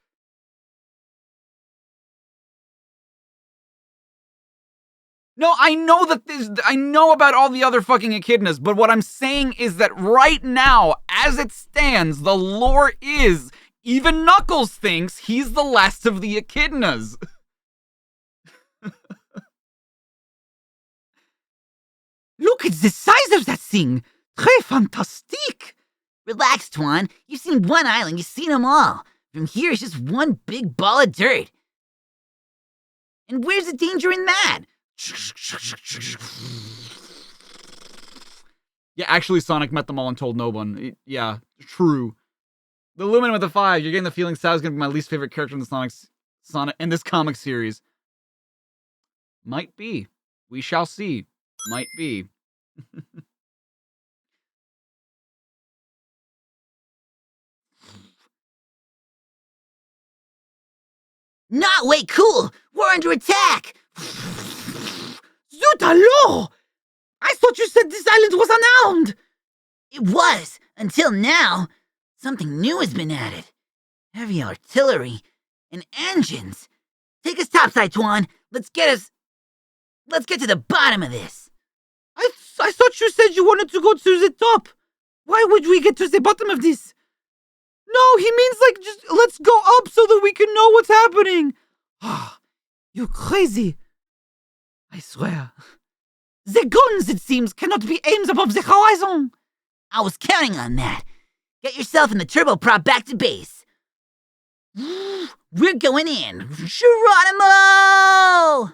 No, I know about all the other fucking echidnas, but what I'm saying is that right now, as it stands, the lore is, even Knuckles thinks he's the last of the echidnas. Look at the size of that thing! Très fantastique! Relax, Twan. You've seen one island, you've seen them all. From here, it's just one big ball of dirt. And where's the danger in that? Yeah, actually, Sonic met them all and told no one. Yeah, true. The Lumen with a 5. You're getting the feeling Sal's gonna be my least favorite character in the Sonic in this comic series. Might be. We shall see. Might be. Not way cool! We're under attack! Zut alors! I thought you said this island was unarmed! It was, until now. Something new has been added. Heavy artillery and engines. Take us topside, Twan. Let's get to the bottom of this. I thought you said you wanted to go to the top. Why would we get to the bottom of this? No, he means like just let's go up so that we can know what's happening. Ah, you're crazy. I swear. The guns, it seems, cannot be aimed above the horizon. I was counting on that. Get yourself in the turboprop back to base. We're going in. Geronimo!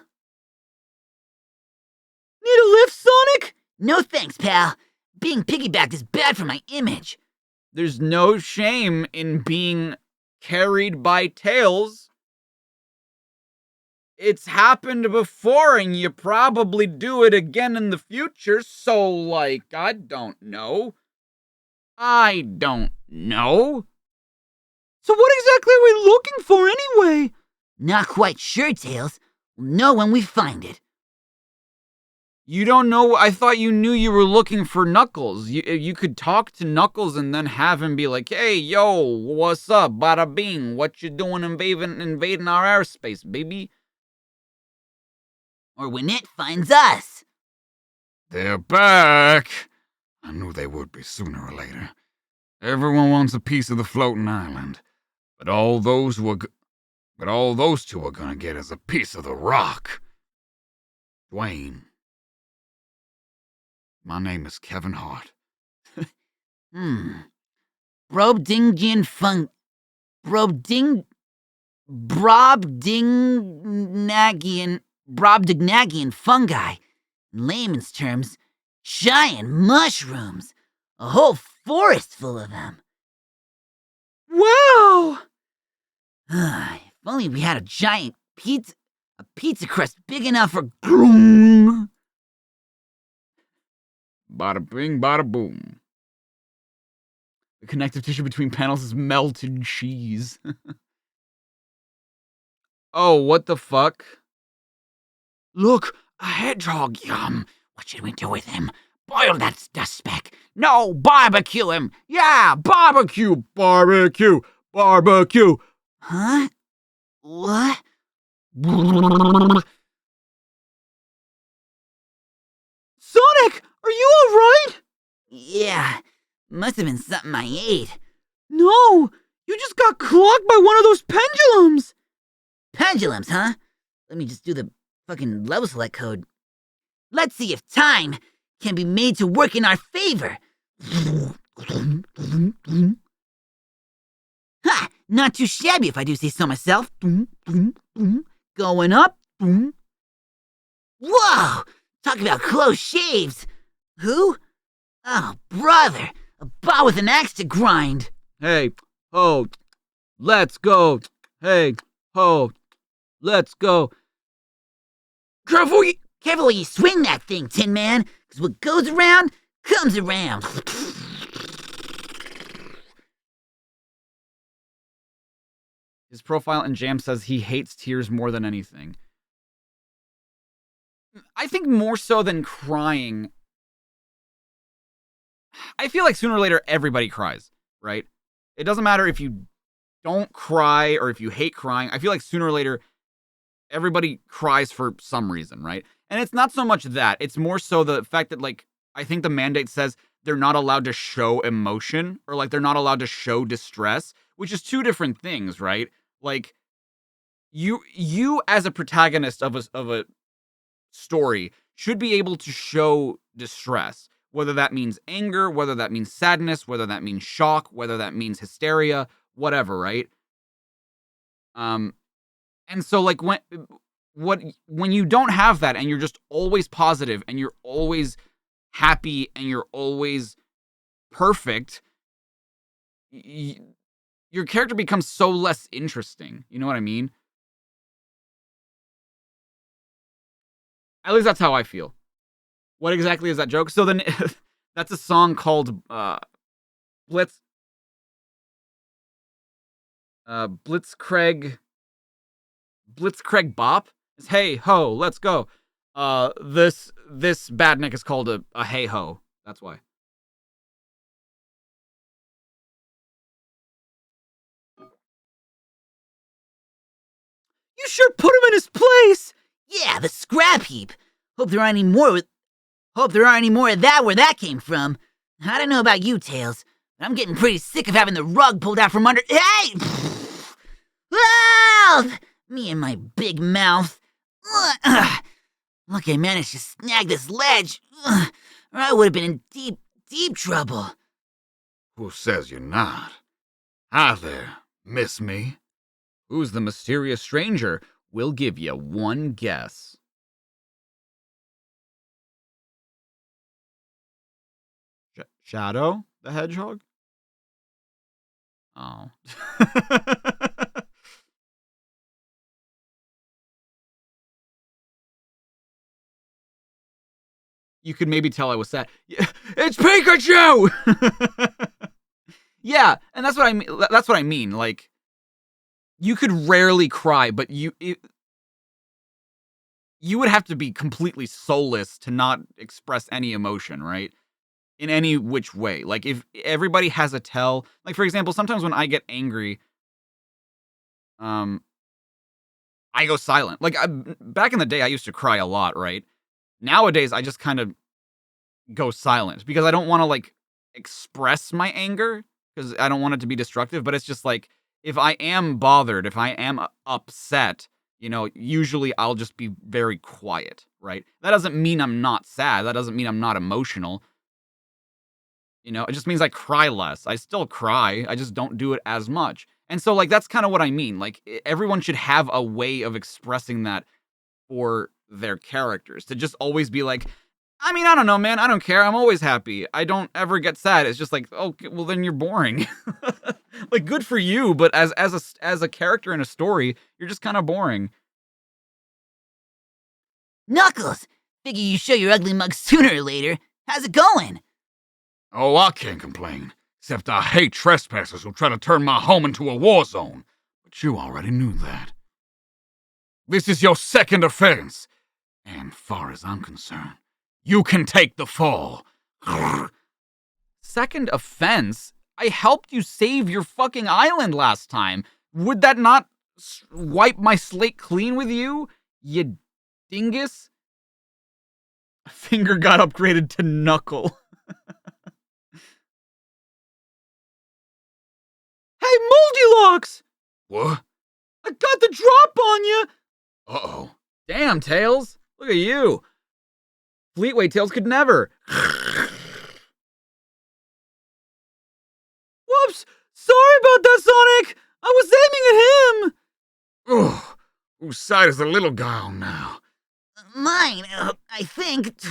Need a lift, Sonic? No thanks, pal. Being piggybacked is bad for my image. There's no shame in being carried by Tails. It's happened before, and you probably do it again in the future, so, like, I don't know. I don't know. So what exactly are we looking for anyway? Not quite sure, Tails. We'll know when we find it. You don't know. I thought you knew you were looking for Knuckles. You could talk to Knuckles and then have him be like, "Hey, yo, what's up, bada bing? What you doing invading our airspace, baby?" Or when it finds us. They're back. I knew they would be sooner or later. Everyone wants a piece of the floating island, but all those two are gonna get is a piece of the rock. Dwayne. My name is Kevin Hart. Brobdingian fun. Brobdingnagian fungi. In layman's terms, giant mushrooms. A whole forest full of them. Wow! If only we had a pizza crust big enough for gloom. Bada bing, bada boom. The connective tissue between panels is melted cheese. Oh, what the fuck? Look, a hedgehog, yum. What should we do with him? Boil that dust speck. No, barbecue him. Yeah, barbecue, barbecue, barbecue. Huh? What? Sonic, are you alright? Yeah, must have been something I ate. No, you just got clogged by one of those pendulums. Pendulums, huh? Let me just do the fucking level select code. Let's see if time can be made to work in our favor. Ha! Not too shabby if I do say so myself. Going up. Whoa! Talk about close shaves. Who? Oh, brother. A bot with an axe to grind. Hey, ho, let's go. Hey, ho, let's go. Careful where you swing that thing, Tin Man, because what goes around comes around. His profile in Jam says he hates tears more than anything. I think more so than crying. I feel like sooner or later everybody cries, right? It doesn't matter if you don't cry or if you hate crying. I feel like sooner or later everybody cries for some reason, right? And it's not so much that. It's more so the fact that, like, I think the mandate says they're not allowed to show emotion or, like, they're not allowed to show distress, which is two different things, right? Like, you as a protagonist of a story should be able to show distress, whether that means anger, whether that means sadness, whether that means shock, whether that means hysteria, whatever, right? And so, like, when you don't have that and you're just always positive and you're always happy and you're always perfect, your character becomes so less interesting. You know what I mean? At least that's how I feel. What exactly is that joke? So then, that's a song called Blitzkrieg Bop. It's Hey Ho, let's go. This badnik is called a Hey Ho. That's why. You sure put him in his place. Yeah, the scrap heap. Hope there aren't any more of that where that came from. I don't know about you, Tails, but I'm getting pretty sick of having the rug pulled out from under. Hey! Help! Me and my big mouth. Look, I managed to snag this ledge, or I would have been in deep, deep trouble. Who says you're not? Hi there, miss me? Who's the mysterious stranger? We'll give you one guess. Shadow the Hedgehog? Oh. You could maybe tell I was sad. Yeah, it's Pikachu! Yeah, and that's what I mean. That's what I mean. Like, you could rarely cry, but you would have to be completely soulless to not express any emotion, right? In any which way. Like, if everybody has a tell, like, for example, sometimes when I get angry, I go silent. Like, back in the day, I used to cry a lot, right? Nowadays, I just kind of go silent because I don't want to, like, express my anger because I don't want it to be destructive. But it's just like, if I am bothered, if I am upset, usually I'll just be very quiet, right? That doesn't mean I'm not sad. That doesn't mean I'm not emotional. It just means I cry less. I still cry. I just don't do it as much. And so, like, that's kind of what I mean. Like, everyone should have a way of expressing that for their characters. To just always be like, I mean, I don't know, man. I don't care. I'm always happy. I don't ever get sad. It's just like, okay, well, then you're boring. Like, good for you, but as a character in a story, you're just kind of boring. Knuckles! Figure you show your ugly mug sooner or later. How's it going? Oh, I can't complain. Except I hate trespassers who try to turn my home into a war zone. But you already knew that. This is your second offense. And far as I'm concerned, you can take the fall. Second offense? I helped you save your fucking island last time. Would that not wipe my slate clean with you? You dingus? Finger got upgraded to Knuckle. Hey, Moldylocks! What? I got the drop on you! Uh-oh. Damn, Tails. Look at you. Fleetway Tails could never. Whoops! Sorry about that, Sonic! I was aiming at him! Ugh. Whose side is the little guy on now? Mine, I think.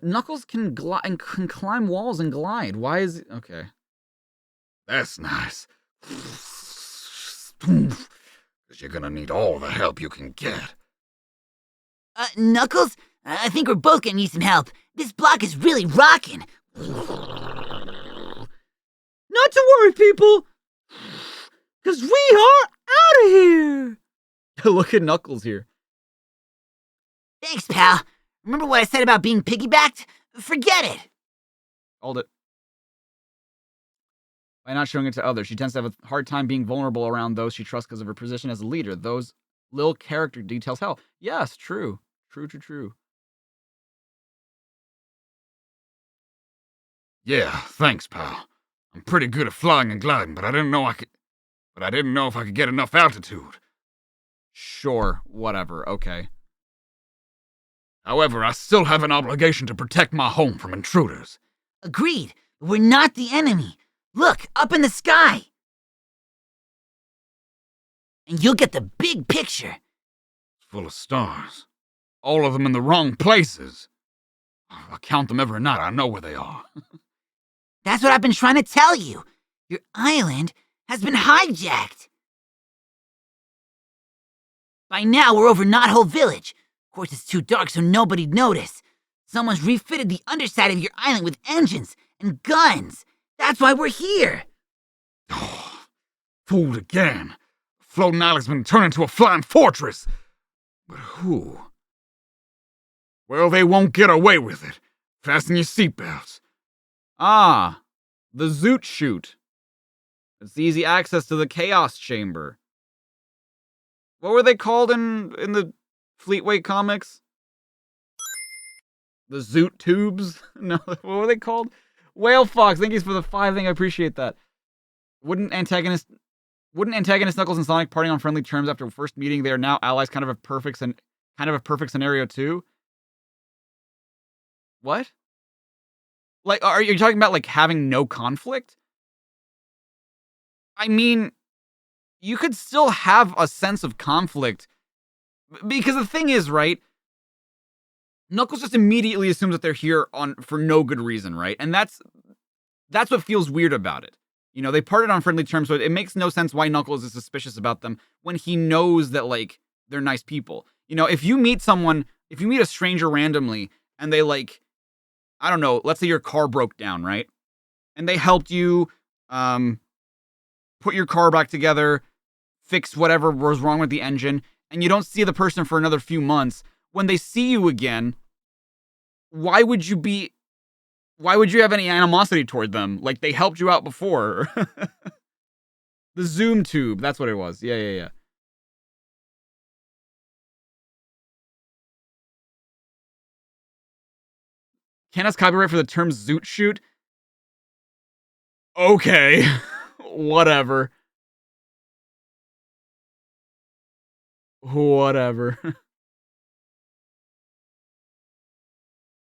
Knuckles can climb walls and glide. Why is... Okay. That's nice. Because you're gonna need all the help you can get. Knuckles? I think we're both gonna need some help. This block is really rocking. Not to worry, people! Because we are out of here! Look at Knuckles here. Thanks, pal. Remember what I said about being piggybacked? Forget it. Hold it. By not showing it to others, she tends to have a hard time being vulnerable around those she trusts because of her position as a leader. Those little character details help. Yes, true. True. Yeah, thanks, pal. I'm pretty good at flying and gliding, but I didn't know if I could get enough altitude. Sure, whatever, okay. However, I still have an obligation to protect my home from intruders. Agreed. We're not the enemy. Look, up in the sky. And you'll get the big picture. It's full of stars. All of them in the wrong places. I count them every night. I know where they are. That's what I've been trying to tell you. Your island has been hijacked. By now, we're over Knothole Village. Of course, it's too dark so nobody'd notice. Someone's refitted the underside of your island with engines and guns. That's why we're here. Oh, fooled again. Floating island's been turned into a flying fortress. But who? Well, they won't get away with it. Fasten your seatbelts. Ah, the Zoot Chute. It's easy access to the Chaos Chamber. What were they called in the Fleetway comics? The Zoot Tubes? No, what were they called? Whale Fox, thank you for the 5 thing, I appreciate that. Wouldn't antagonist Knuckles and Sonic parting on friendly terms after first meeting? They are now allies, kind of a perfect scenario too. What? Like, are you talking about like having no conflict? I mean, you could still have a sense of conflict. Because the thing is, right? Knuckles just immediately assumes that they're here for no good reason, right? And that's what feels weird about it. They parted on friendly terms, so it makes no sense why Knuckles is suspicious about them when he knows that, like, they're nice people. If you meet a stranger randomly and they, like, I don't know, let's say your car broke down, right? And they helped you put your car back together, fix whatever was wrong with the engine, and you don't see the person for another few months, when they see you again, why would you have any animosity toward them? Like, they helped you out before. The Zoom tube, that's what it was. Yeah. Can us copyright for the term zoot shoot? Okay. Whatever.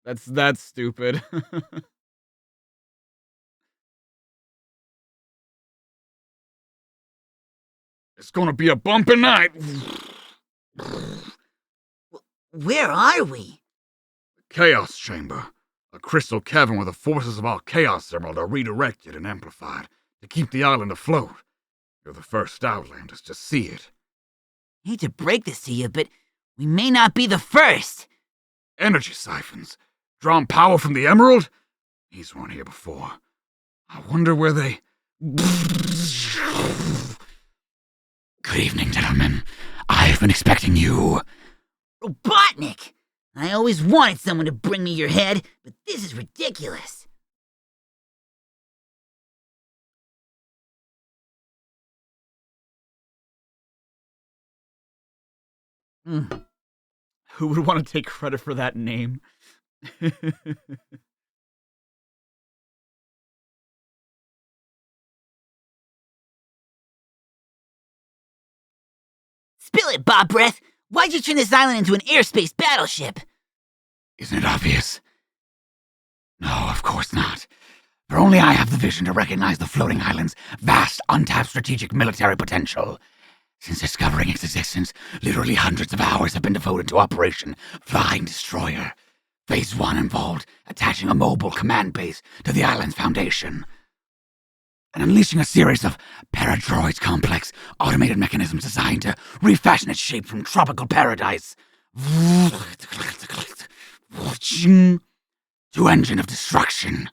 That's stupid. It's gonna be a bumpy night. Where are we? Chaos Chamber. A crystal cavern where the forces of our Chaos Emerald are redirected and amplified to keep the island afloat. You're the first Outlanders to see it. Hate to break this to you, but we may not be the first. Energy siphons. Drawn power from the Emerald? These weren't here before. I wonder where they... Good evening, gentlemen. I've been expecting you. Robotnik! I always wanted someone to bring me your head, but this is ridiculous. Who would want to take credit for that name? Spill it, Bob Breath! Why'd you turn this island into an airspace battleship? Isn't it obvious? No, of course not. For only I have the vision to recognize the floating island's vast, untapped strategic military potential. Since discovering its existence, literally hundreds of hours have been devoted to Operation Flying Destroyer. Phase 1 involved attaching a mobile command base to the island's foundation and unleashing a series of paradroids complex automated mechanisms designed to refashion its shape from tropical paradise. 2 engine of destruction.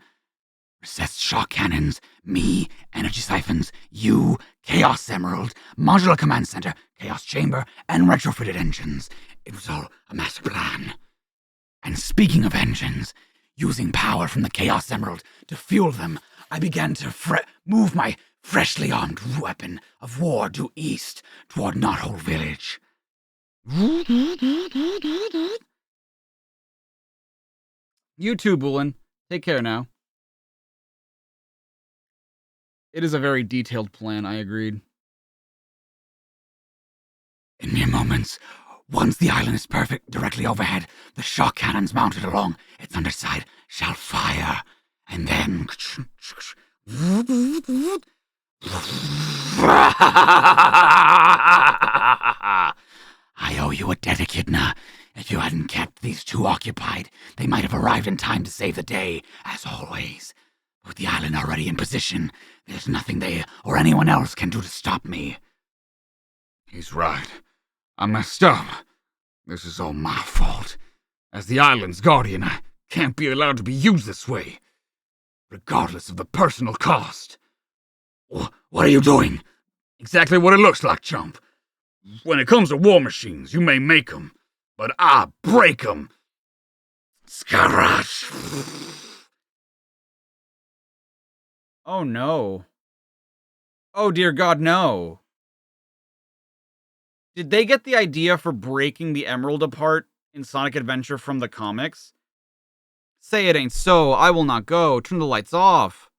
Recessed shock cannons, me, energy siphons, you, Chaos Emerald, modular command center, Chaos Chamber, and retrofitted engines. It was all a master plan. And speaking of engines, using power from the Chaos Emerald to fuel them, I began to move my freshly armed weapon of war due east toward Knothole Village. You too, Bulin. Take care now. It is a very detailed plan, I agreed. In mere moments, once the island is perfect directly overhead, the shock cannons mounted along its underside shall fire, and then... I owe you a debt, Echidna. If you hadn't kept these 2 occupied, they might have arrived in time to save the day, as always. With the island already in position, there's nothing they or anyone else can do to stop me. He's right. I messed up. This is all my fault. As the island's guardian, I can't be allowed to be used this way, regardless of the personal cost. What are you doing? Exactly what it looks like, chump. When it comes to war machines, you may make 'em, but I break 'em. Scarash! Oh no. Oh dear God, no. Did they get the idea for breaking the Emerald apart in Sonic Adventure from the comics? Say it ain't so, I will not go, turn the lights off.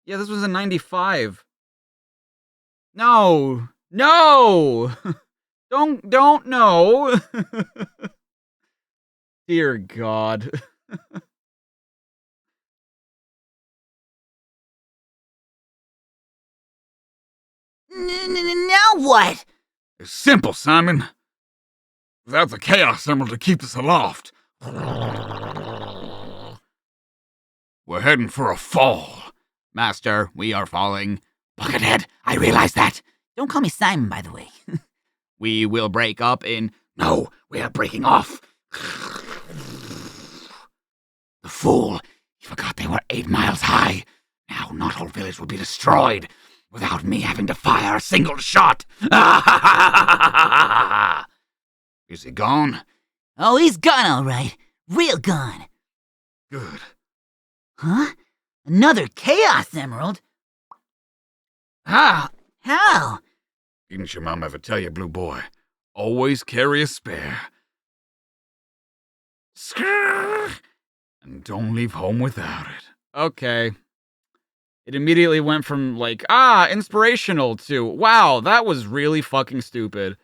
Yeah, this was in 95. No! No! Don't, no! Dear God. Now what? It's simple, Simon. Without the Chaos Emerald to keep us aloft, we're heading for a fall. Master, we are falling. Buckethead, I realize that. Don't call me Simon, by the way. We will break up in... No, we are breaking off. The fool. He forgot they were 8 miles high. Now Knothole Village will be destroyed. without me having to fire a single shot. Is he gone? Oh, he's gone all right. Real gone. Good. Huh? Another Chaos Emerald? Ah! How? Didn't your mom ever tell you, Blue Boy? Always carry a spare. Skrrr! And don't leave home without it. Okay. It immediately went from like, inspirational to, wow, that was really fucking stupid.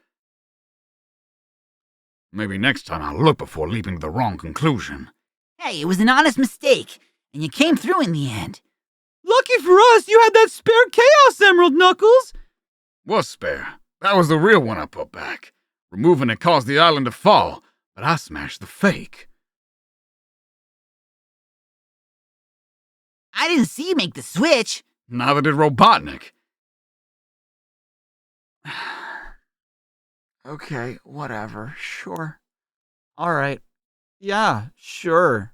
Maybe next time I'll look before leaping to the wrong conclusion. Hey, it was an honest mistake, and you came through in the end. Lucky for us, you had that spare Chaos Emerald, Knuckles! Was spare. That was the real one I put back. Removing it caused the island to fall, but I smashed the fake. I didn't see you make the switch. Neither did Robotnik. Okay, whatever. Sure. Alright. Yeah, sure.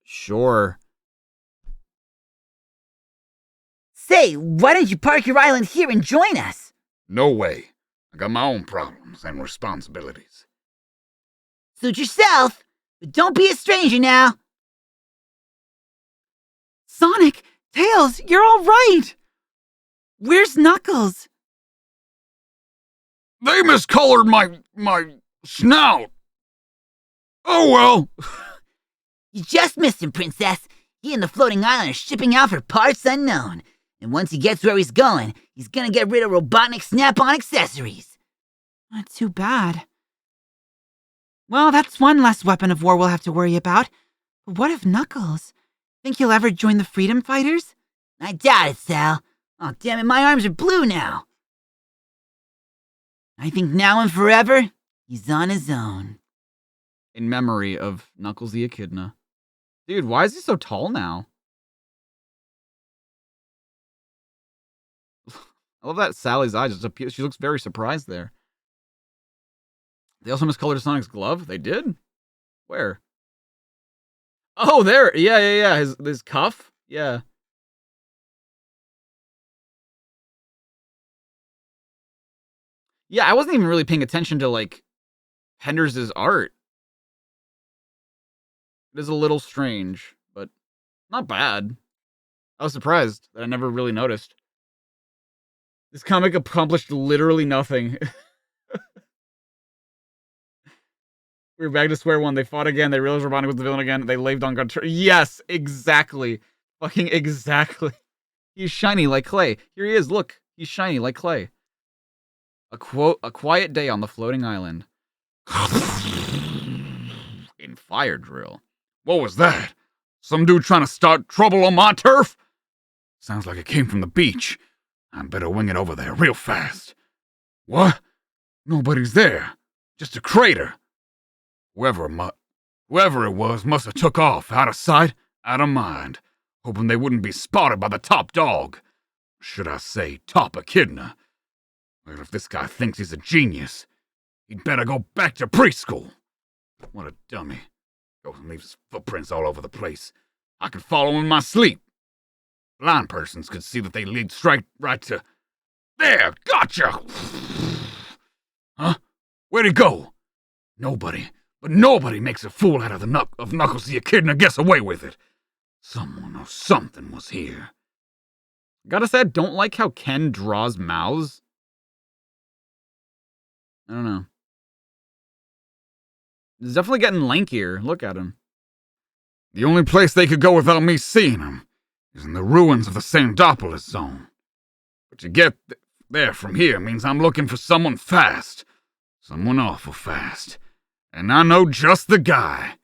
Sure. Say, why don't you park your island here and join us? No way. I got my own problems and responsibilities. Suit yourself, but don't be a stranger now. Sonic, Tails, you're all right! Where's Knuckles? They miscolored my snout. Oh well. You just missed him, Princess. He and the floating island are shipping out for parts unknown. And once he gets where he's going, he's gonna get rid of Robotnik Snap-on accessories. Not too bad. Well, that's one less weapon of war we'll have to worry about. But what of Knuckles? Think he'll ever join the Freedom Fighters? I doubt it, Sal. Oh, damn it, my arms are blue now. I think now and forever, he's on his own. In memory of Knuckles the Echidna. Dude, why is he so tall now? I love that Sally's eyes just appear. She looks very surprised there. They also miscolored Sonic's glove? They did? Where? Oh, there. Yeah. His cuff? Yeah. Yeah, I wasn't even really paying attention to, like, Henders' art. It is a little strange, but not bad. I was surprised that I never really noticed. This comic accomplished literally nothing. We were back to square one. They fought again. They realized Robotnik was the villain again. They laved on God. Yes, exactly. Fucking exactly. He's shiny like clay. Here he is. Look, he's shiny like clay. A quiet day on the floating island. In fire drill. What was that? Some dude trying to start trouble on my turf? Sounds like it came from the beach. I better wing it over there real fast. What? Nobody's there. Just a crater. Whoever it was must have took off, out of sight, out of mind, hoping they wouldn't be spotted by the top dog. Should I say top echidna? Well, if this guy thinks he's a genius, he'd better go back to preschool. What a dummy. Goes and leaves footprints all over the place. I could follow him in my sleep. Blind persons could see that they lead straight right to... There! Gotcha! Huh? Where'd he go? Nobody makes a fool out of Knuckles the Echidna and gets away with it. Someone or something was here. Gotta say, I don't like how Ken draws mouths. I don't know. He's definitely getting lankier. Look at him. The only place they could go without me seeing them is in the ruins of the Sandopolis zone. But to get there from here means I'm looking for someone fast. Someone awful fast. And I know just the guy.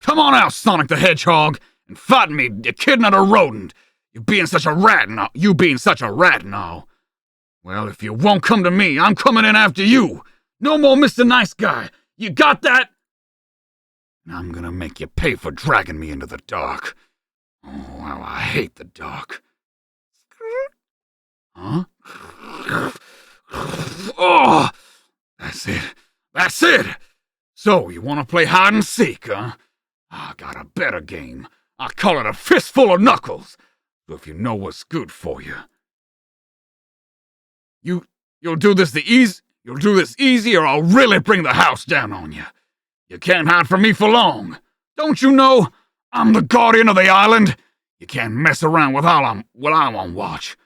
Come on out, Sonic the Hedgehog, and fight me, echidna or rodent. You being such a rat and all. Well, if you won't come to me, I'm coming in after you. No more Mr. Nice Guy. You got that? And I'm gonna make you pay for dragging me into the dark. Oh, how I hate the dark. Huh? Oh, that's it. So, you want to play hide and seek, huh? I got a better game. I call it a fistful of knuckles. So if you know what's good for you, You'll do this You'll do this easy, or I'll really bring the house down on you. You can't hide from me for long. Don't you know I'm the guardian of the island? You can't mess around while I'm on watch.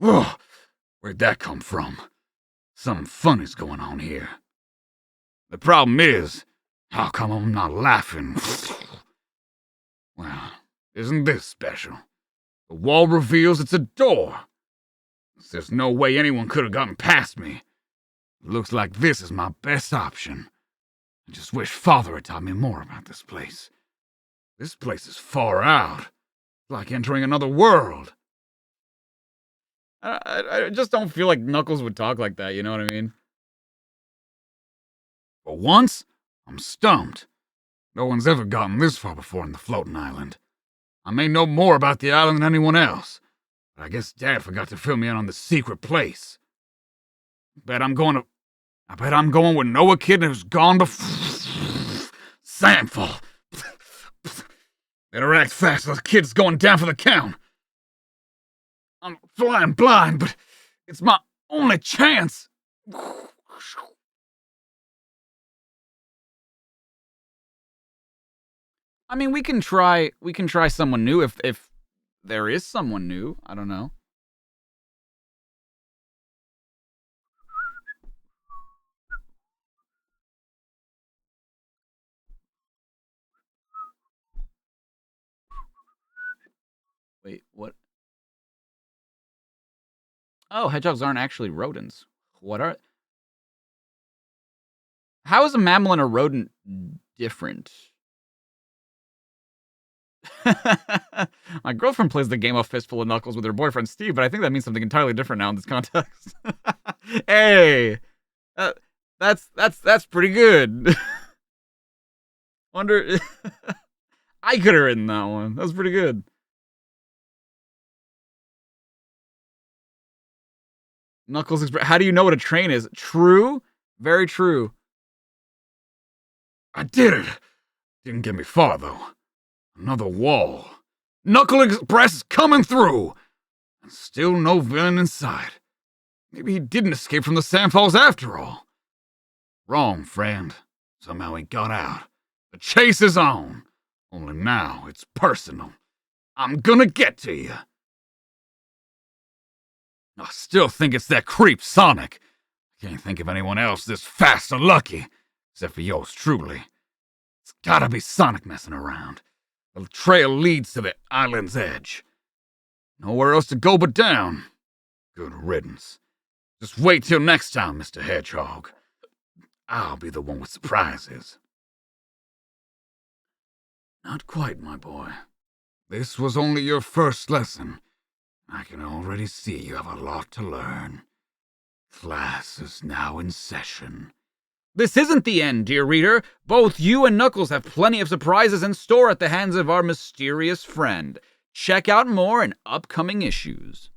Ugh, where'd that come from? Something funny's going on here. The problem is, how come I'm not laughing? Well, isn't this special? The wall reveals it's a door. There's no way anyone could have gotten past me. It looks like this is my best option. I just wish Father had taught me more about this place. This place is far out. It's like entering another world. I just don't feel like Knuckles would talk like that, you know what I mean? For once, I'm stumped. No one's ever gotten this far before in the floating island. I may know more about the island than anyone else, but I guess Dad forgot to fill me in on the secret place. I bet I'm going with Noah Kid who's gone before. Samful. Better act fast, the kid's going down for the count. I'm flying blind, but it's my only chance. I mean, we can try someone new if there is someone new. I don't know. Wait, what? Oh, hedgehogs aren't actually rodents. What are? How is a mammal and a rodent different? My girlfriend plays the game of Fistful of Knuckles with her boyfriend Steve, but I think that means something entirely different now in this context. Hey, that's pretty good. Wonder, I could have written that one. That was pretty good. Knuckles, how do you know what a train is? True, very true. I did it. Didn't get me far, though. Another wall. Knuckle Express is coming through. And still no villain in sight. Maybe he didn't escape from the Sandfalls after all. Wrong, friend. Somehow he got out. The chase is on. Only now it's personal. I'm gonna get to you. I still think it's that creep Sonic. I can't think of anyone else this fast or lucky, except for yours truly. It's gotta be Sonic messing around. The trail leads to the island's edge. Nowhere else to go but down. Good riddance. Just wait till next time, Mr. Hedgehog. I'll be the one with surprises. Not quite, my boy. This was only your first lesson. I can already see you have a lot to learn. Class is now in session. This isn't the end, dear reader. Both you and Knuckles have plenty of surprises in store at the hands of our mysterious friend. Check out more in upcoming issues.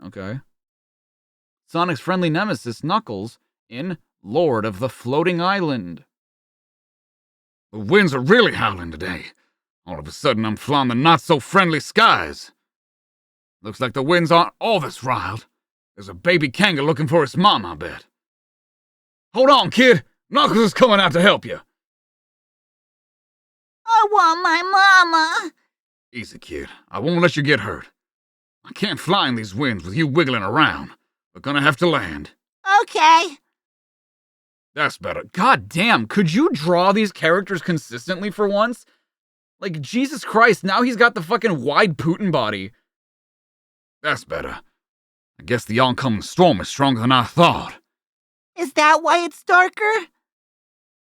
Okay. Sonic's friendly nemesis, Knuckles, in Lord of the Floating Island. The winds are really howling today. All of a sudden, I'm flying the not-so-friendly skies. Looks like the winds aren't all this riled. There's a baby kangaroo looking for its mom, I bet. Hold on, kid. Knuckles is coming out to help you. I want my mama. Easy, kid. I won't let you get hurt. I can't fly in these winds with you wiggling around. We're gonna have to land. Okay. That's better. God damn, could you draw these characters consistently for once? Like, Jesus Christ, now he's got the fucking wide Putin body. That's better. I guess the oncoming storm is stronger than I thought. Is that why it's darker?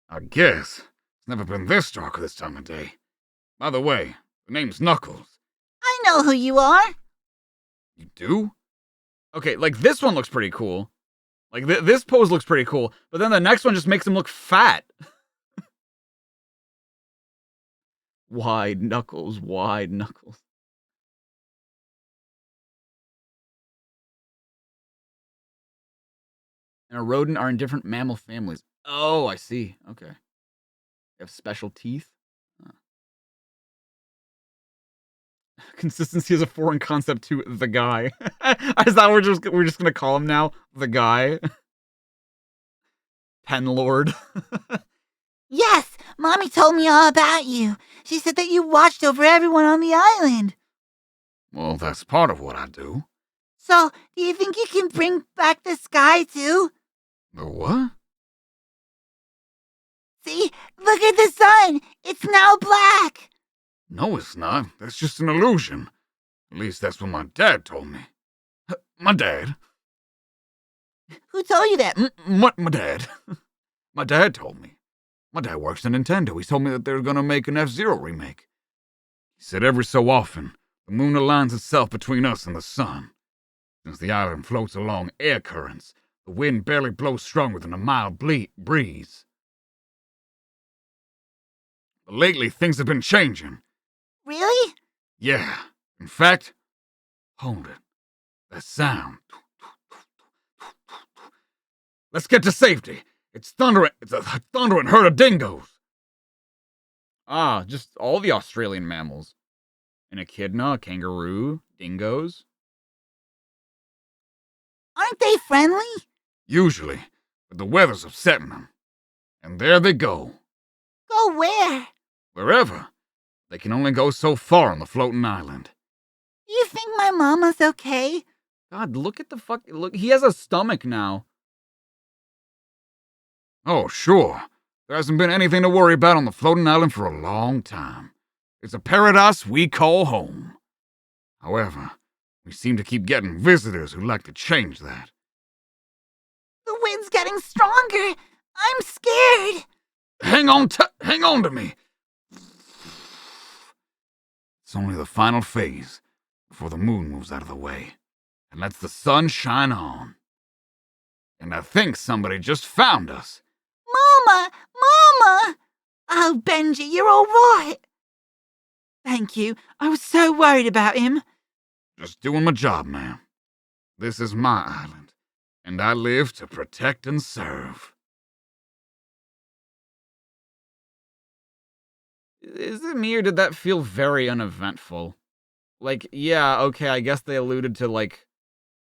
I guess. It's never been this dark this time of day. By the way, the name's Knuckles. I know who you are. You do? Okay, like, this one looks pretty cool. Like, this pose looks pretty cool, but then the next one just makes him look fat. Wide Knuckles, wide Knuckles. And a rodent are in different mammal families. Oh, I see. Okay. They have special teeth. Consistency is a foreign concept to the guy. Is that we're just gonna call him now? The guy? Pen Lord. Yes, Mommy told me all about you. She said that you watched over everyone on the island. Well, that's part of what I do. So, do you think you can bring back the sky too? The what? See, look at the sun. It's now black. No, it's not. That's just an illusion. At least that's what my dad told me. My dad? Who told you that? My dad. My dad told me. My dad works at Nintendo. He told me that they're gonna make an F-Zero remake. He said every so often, the moon aligns itself between us and the sun. Since the island floats along air currents, the wind barely blows stronger than a mild breeze. But lately, things have been changing. Really? Yeah. In fact, hold it. That sound. Let's get to safety. It's thundering. It's a thundering herd of dingoes. Ah, just all the Australian mammals. An echidna, a kangaroo, dingoes. Aren't they friendly? Usually, but the weather's upsetting them. And there they go. Go where? Wherever. They can only go so far on the floating island. Do you think my mama's okay? God, look at the fuck. Look, he has a stomach now. Oh, sure. There hasn't been anything to worry about on the floating island for a long time. It's a paradise we call home. However, we seem to keep getting visitors who like to change that. The wind's getting stronger. I'm scared. Hang on to me. It's only the final phase before the moon moves out of the way and lets the sun shine on. And I think somebody just found us. Mama! Mama! Oh, Benji, you're all right. Thank you. I was so worried about him. Just doing my job, ma'am. This is my island, and I live to protect and serve. Is it me or did that feel very uneventful? Like, yeah, okay, I guess they alluded to, like,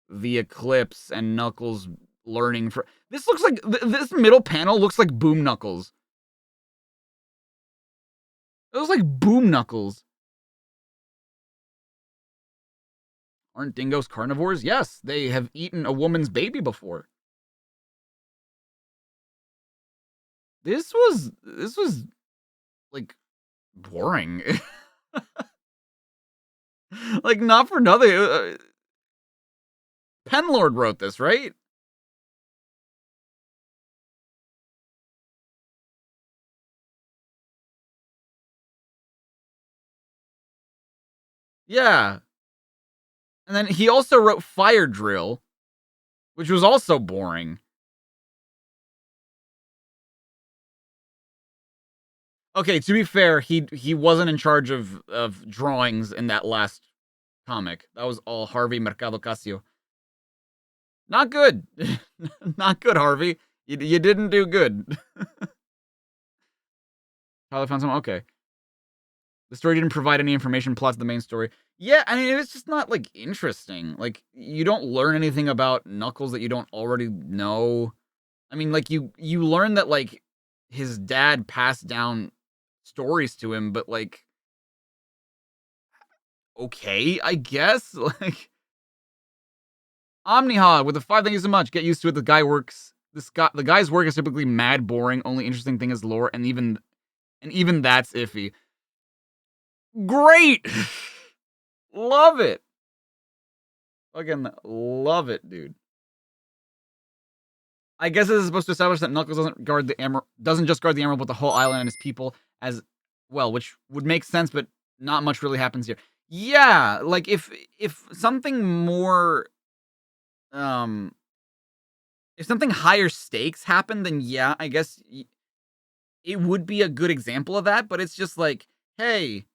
the eclipse and Knuckles learning for... This looks like... this middle panel looks like Boom Knuckles. It looks like Boom Knuckles. Aren't dingoes carnivores? Yes, they have eaten a woman's baby before. This was, like, boring. Like, not for nothing. Penlord wrote this, right? Yeah. And then he also wrote Fire Drill, which was also boring. Okay, to be fair, he wasn't in charge of drawings in that last comic. That was all Harvey Mercado Casio. Not good. Not good, Harvey. You didn't do good. Tyler found someone. Okay. The story didn't provide any information plus the main story. Yeah, I mean, it's just not, like, interesting. Like, you don't learn anything about Knuckles that you don't already know. I mean, like, you learn that, like, his dad passed down stories to him, but, like, okay, I guess? Like, Omnihog with the 5, thank you so much. Get used to it. The guy's work is typically mad boring. Only interesting thing is lore, and even that's iffy. Great! Love it. Fucking love it, dude. I guess this is supposed to establish that Knuckles doesn't just guard the emerald, but the whole island and his people as well, which would make sense, but not much really happens here. Yeah, like if something more, if something higher stakes happened, then yeah, I guess it would be a good example of that. But it's just like, hey,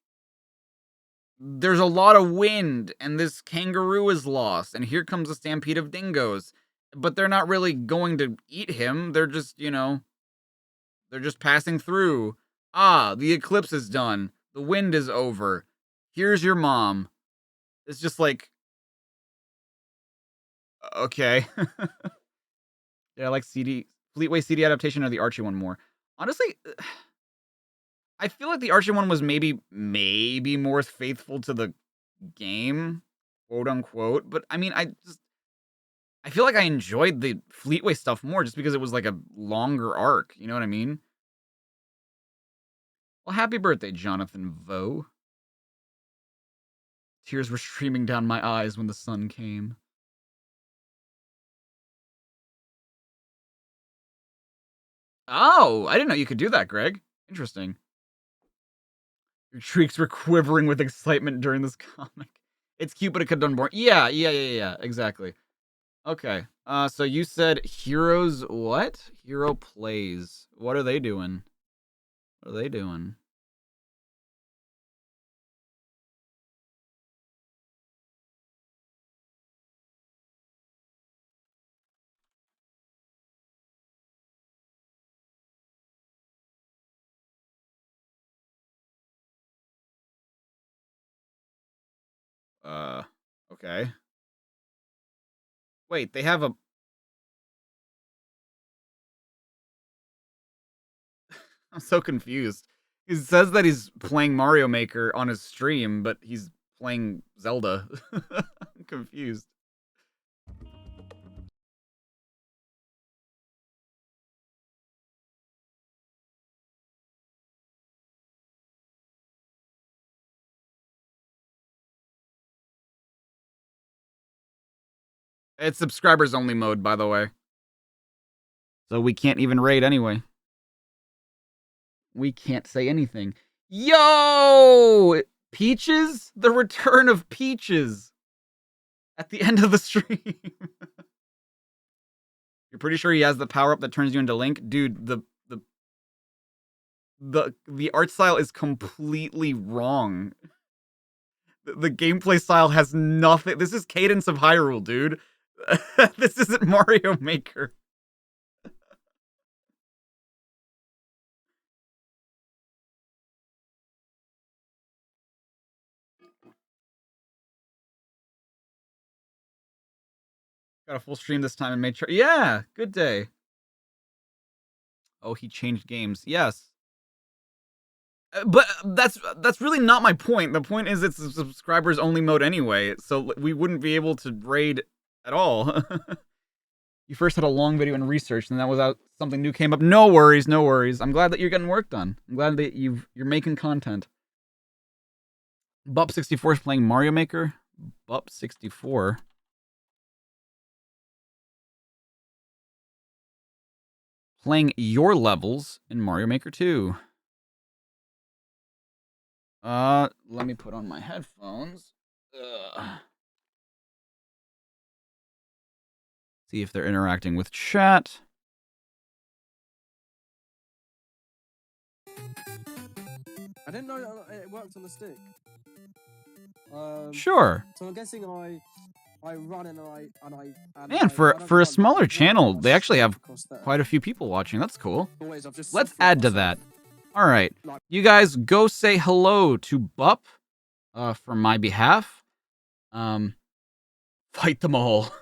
there's a lot of wind, and this kangaroo is lost, and here comes a stampede of dingoes. But they're not really going to eat him. They're just, they're just passing through. Ah, the eclipse is done. The wind is over. Here's your mom. it's just like, okay. Yeah, I like Fleetway CD adaptation or the Archie one more. Honestly, I feel like the Archie one was maybe more faithful to the game, quote unquote. But I mean, I feel like I enjoyed the Fleetway stuff more just because it was like a longer arc. You know what I mean? Well, happy birthday, Jonathan Vo. Tears were streaming down my eyes when the sun came. Oh, I didn't know you could do that, Greg. Interesting. Your cheeks were quivering with excitement during this comic. It's cute, but it could have done more. Yeah, exactly. Okay. So you said Heroes what? Hero Plays. What are they doing? What are they doing? Okay. Wait, they have a... I'm so confused. He says that he's playing Mario Maker on his stream, but he's playing Zelda. I'm confused. It's subscribers only mode, by the way. So we can't even raid anyway. We can't say anything. Yo! Peaches? The return of Peaches. At the end of the stream. You're pretty sure he has the power-up that turns you into Link? Dude, the art style is completely wrong. The gameplay style has nothing. This is Cadence of Hyrule, dude. This isn't Mario Maker. Got a full stream this time and made sure. Yeah, good day. Oh, he changed games. Yes. But that's really not my point. The point is it's a subscribers only mode anyway, so we wouldn't be able to raid at all. You first had a long video and research, and that was out. Something new came up. No worries, no worries. I'm glad that you're getting work done. I'm glad that you're making content. Bup64 is playing Mario Maker. Bup64. Playing your levels in Mario Maker 2. Let me put on my headphones. See if they're interacting with chat. I didn't know it worked on the stick. Sure. So I'm guessing I run and Man, for a smaller channel, they actually have quite a few people watching. That's cool. Let's add to that. All right, you guys go say hello to Bup for my behalf. Fight them all.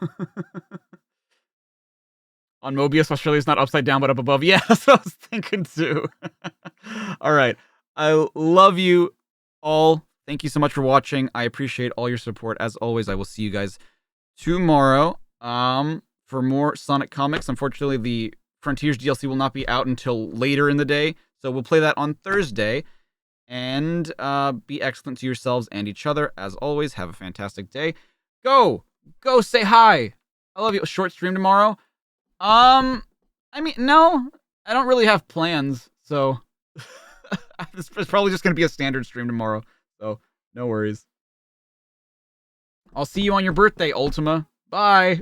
On Mobius, Australia's not upside down but up above. Yeah, that's what I was thinking too. All right, I love you all. Thank you so much for watching. I appreciate all your support. As always, I will see you guys tomorrow for more Sonic comics. Unfortunately, the Frontiers DLC will not be out until later in the day, so we'll play that on Thursday. And be excellent to yourselves and each other. As always, have a fantastic day. Go say hi. I love you. Short stream tomorrow. I mean, no, I don't really have plans, so it's probably just gonna be a standard stream tomorrow. So, no worries. I'll see you on your birthday, Ultima. Bye.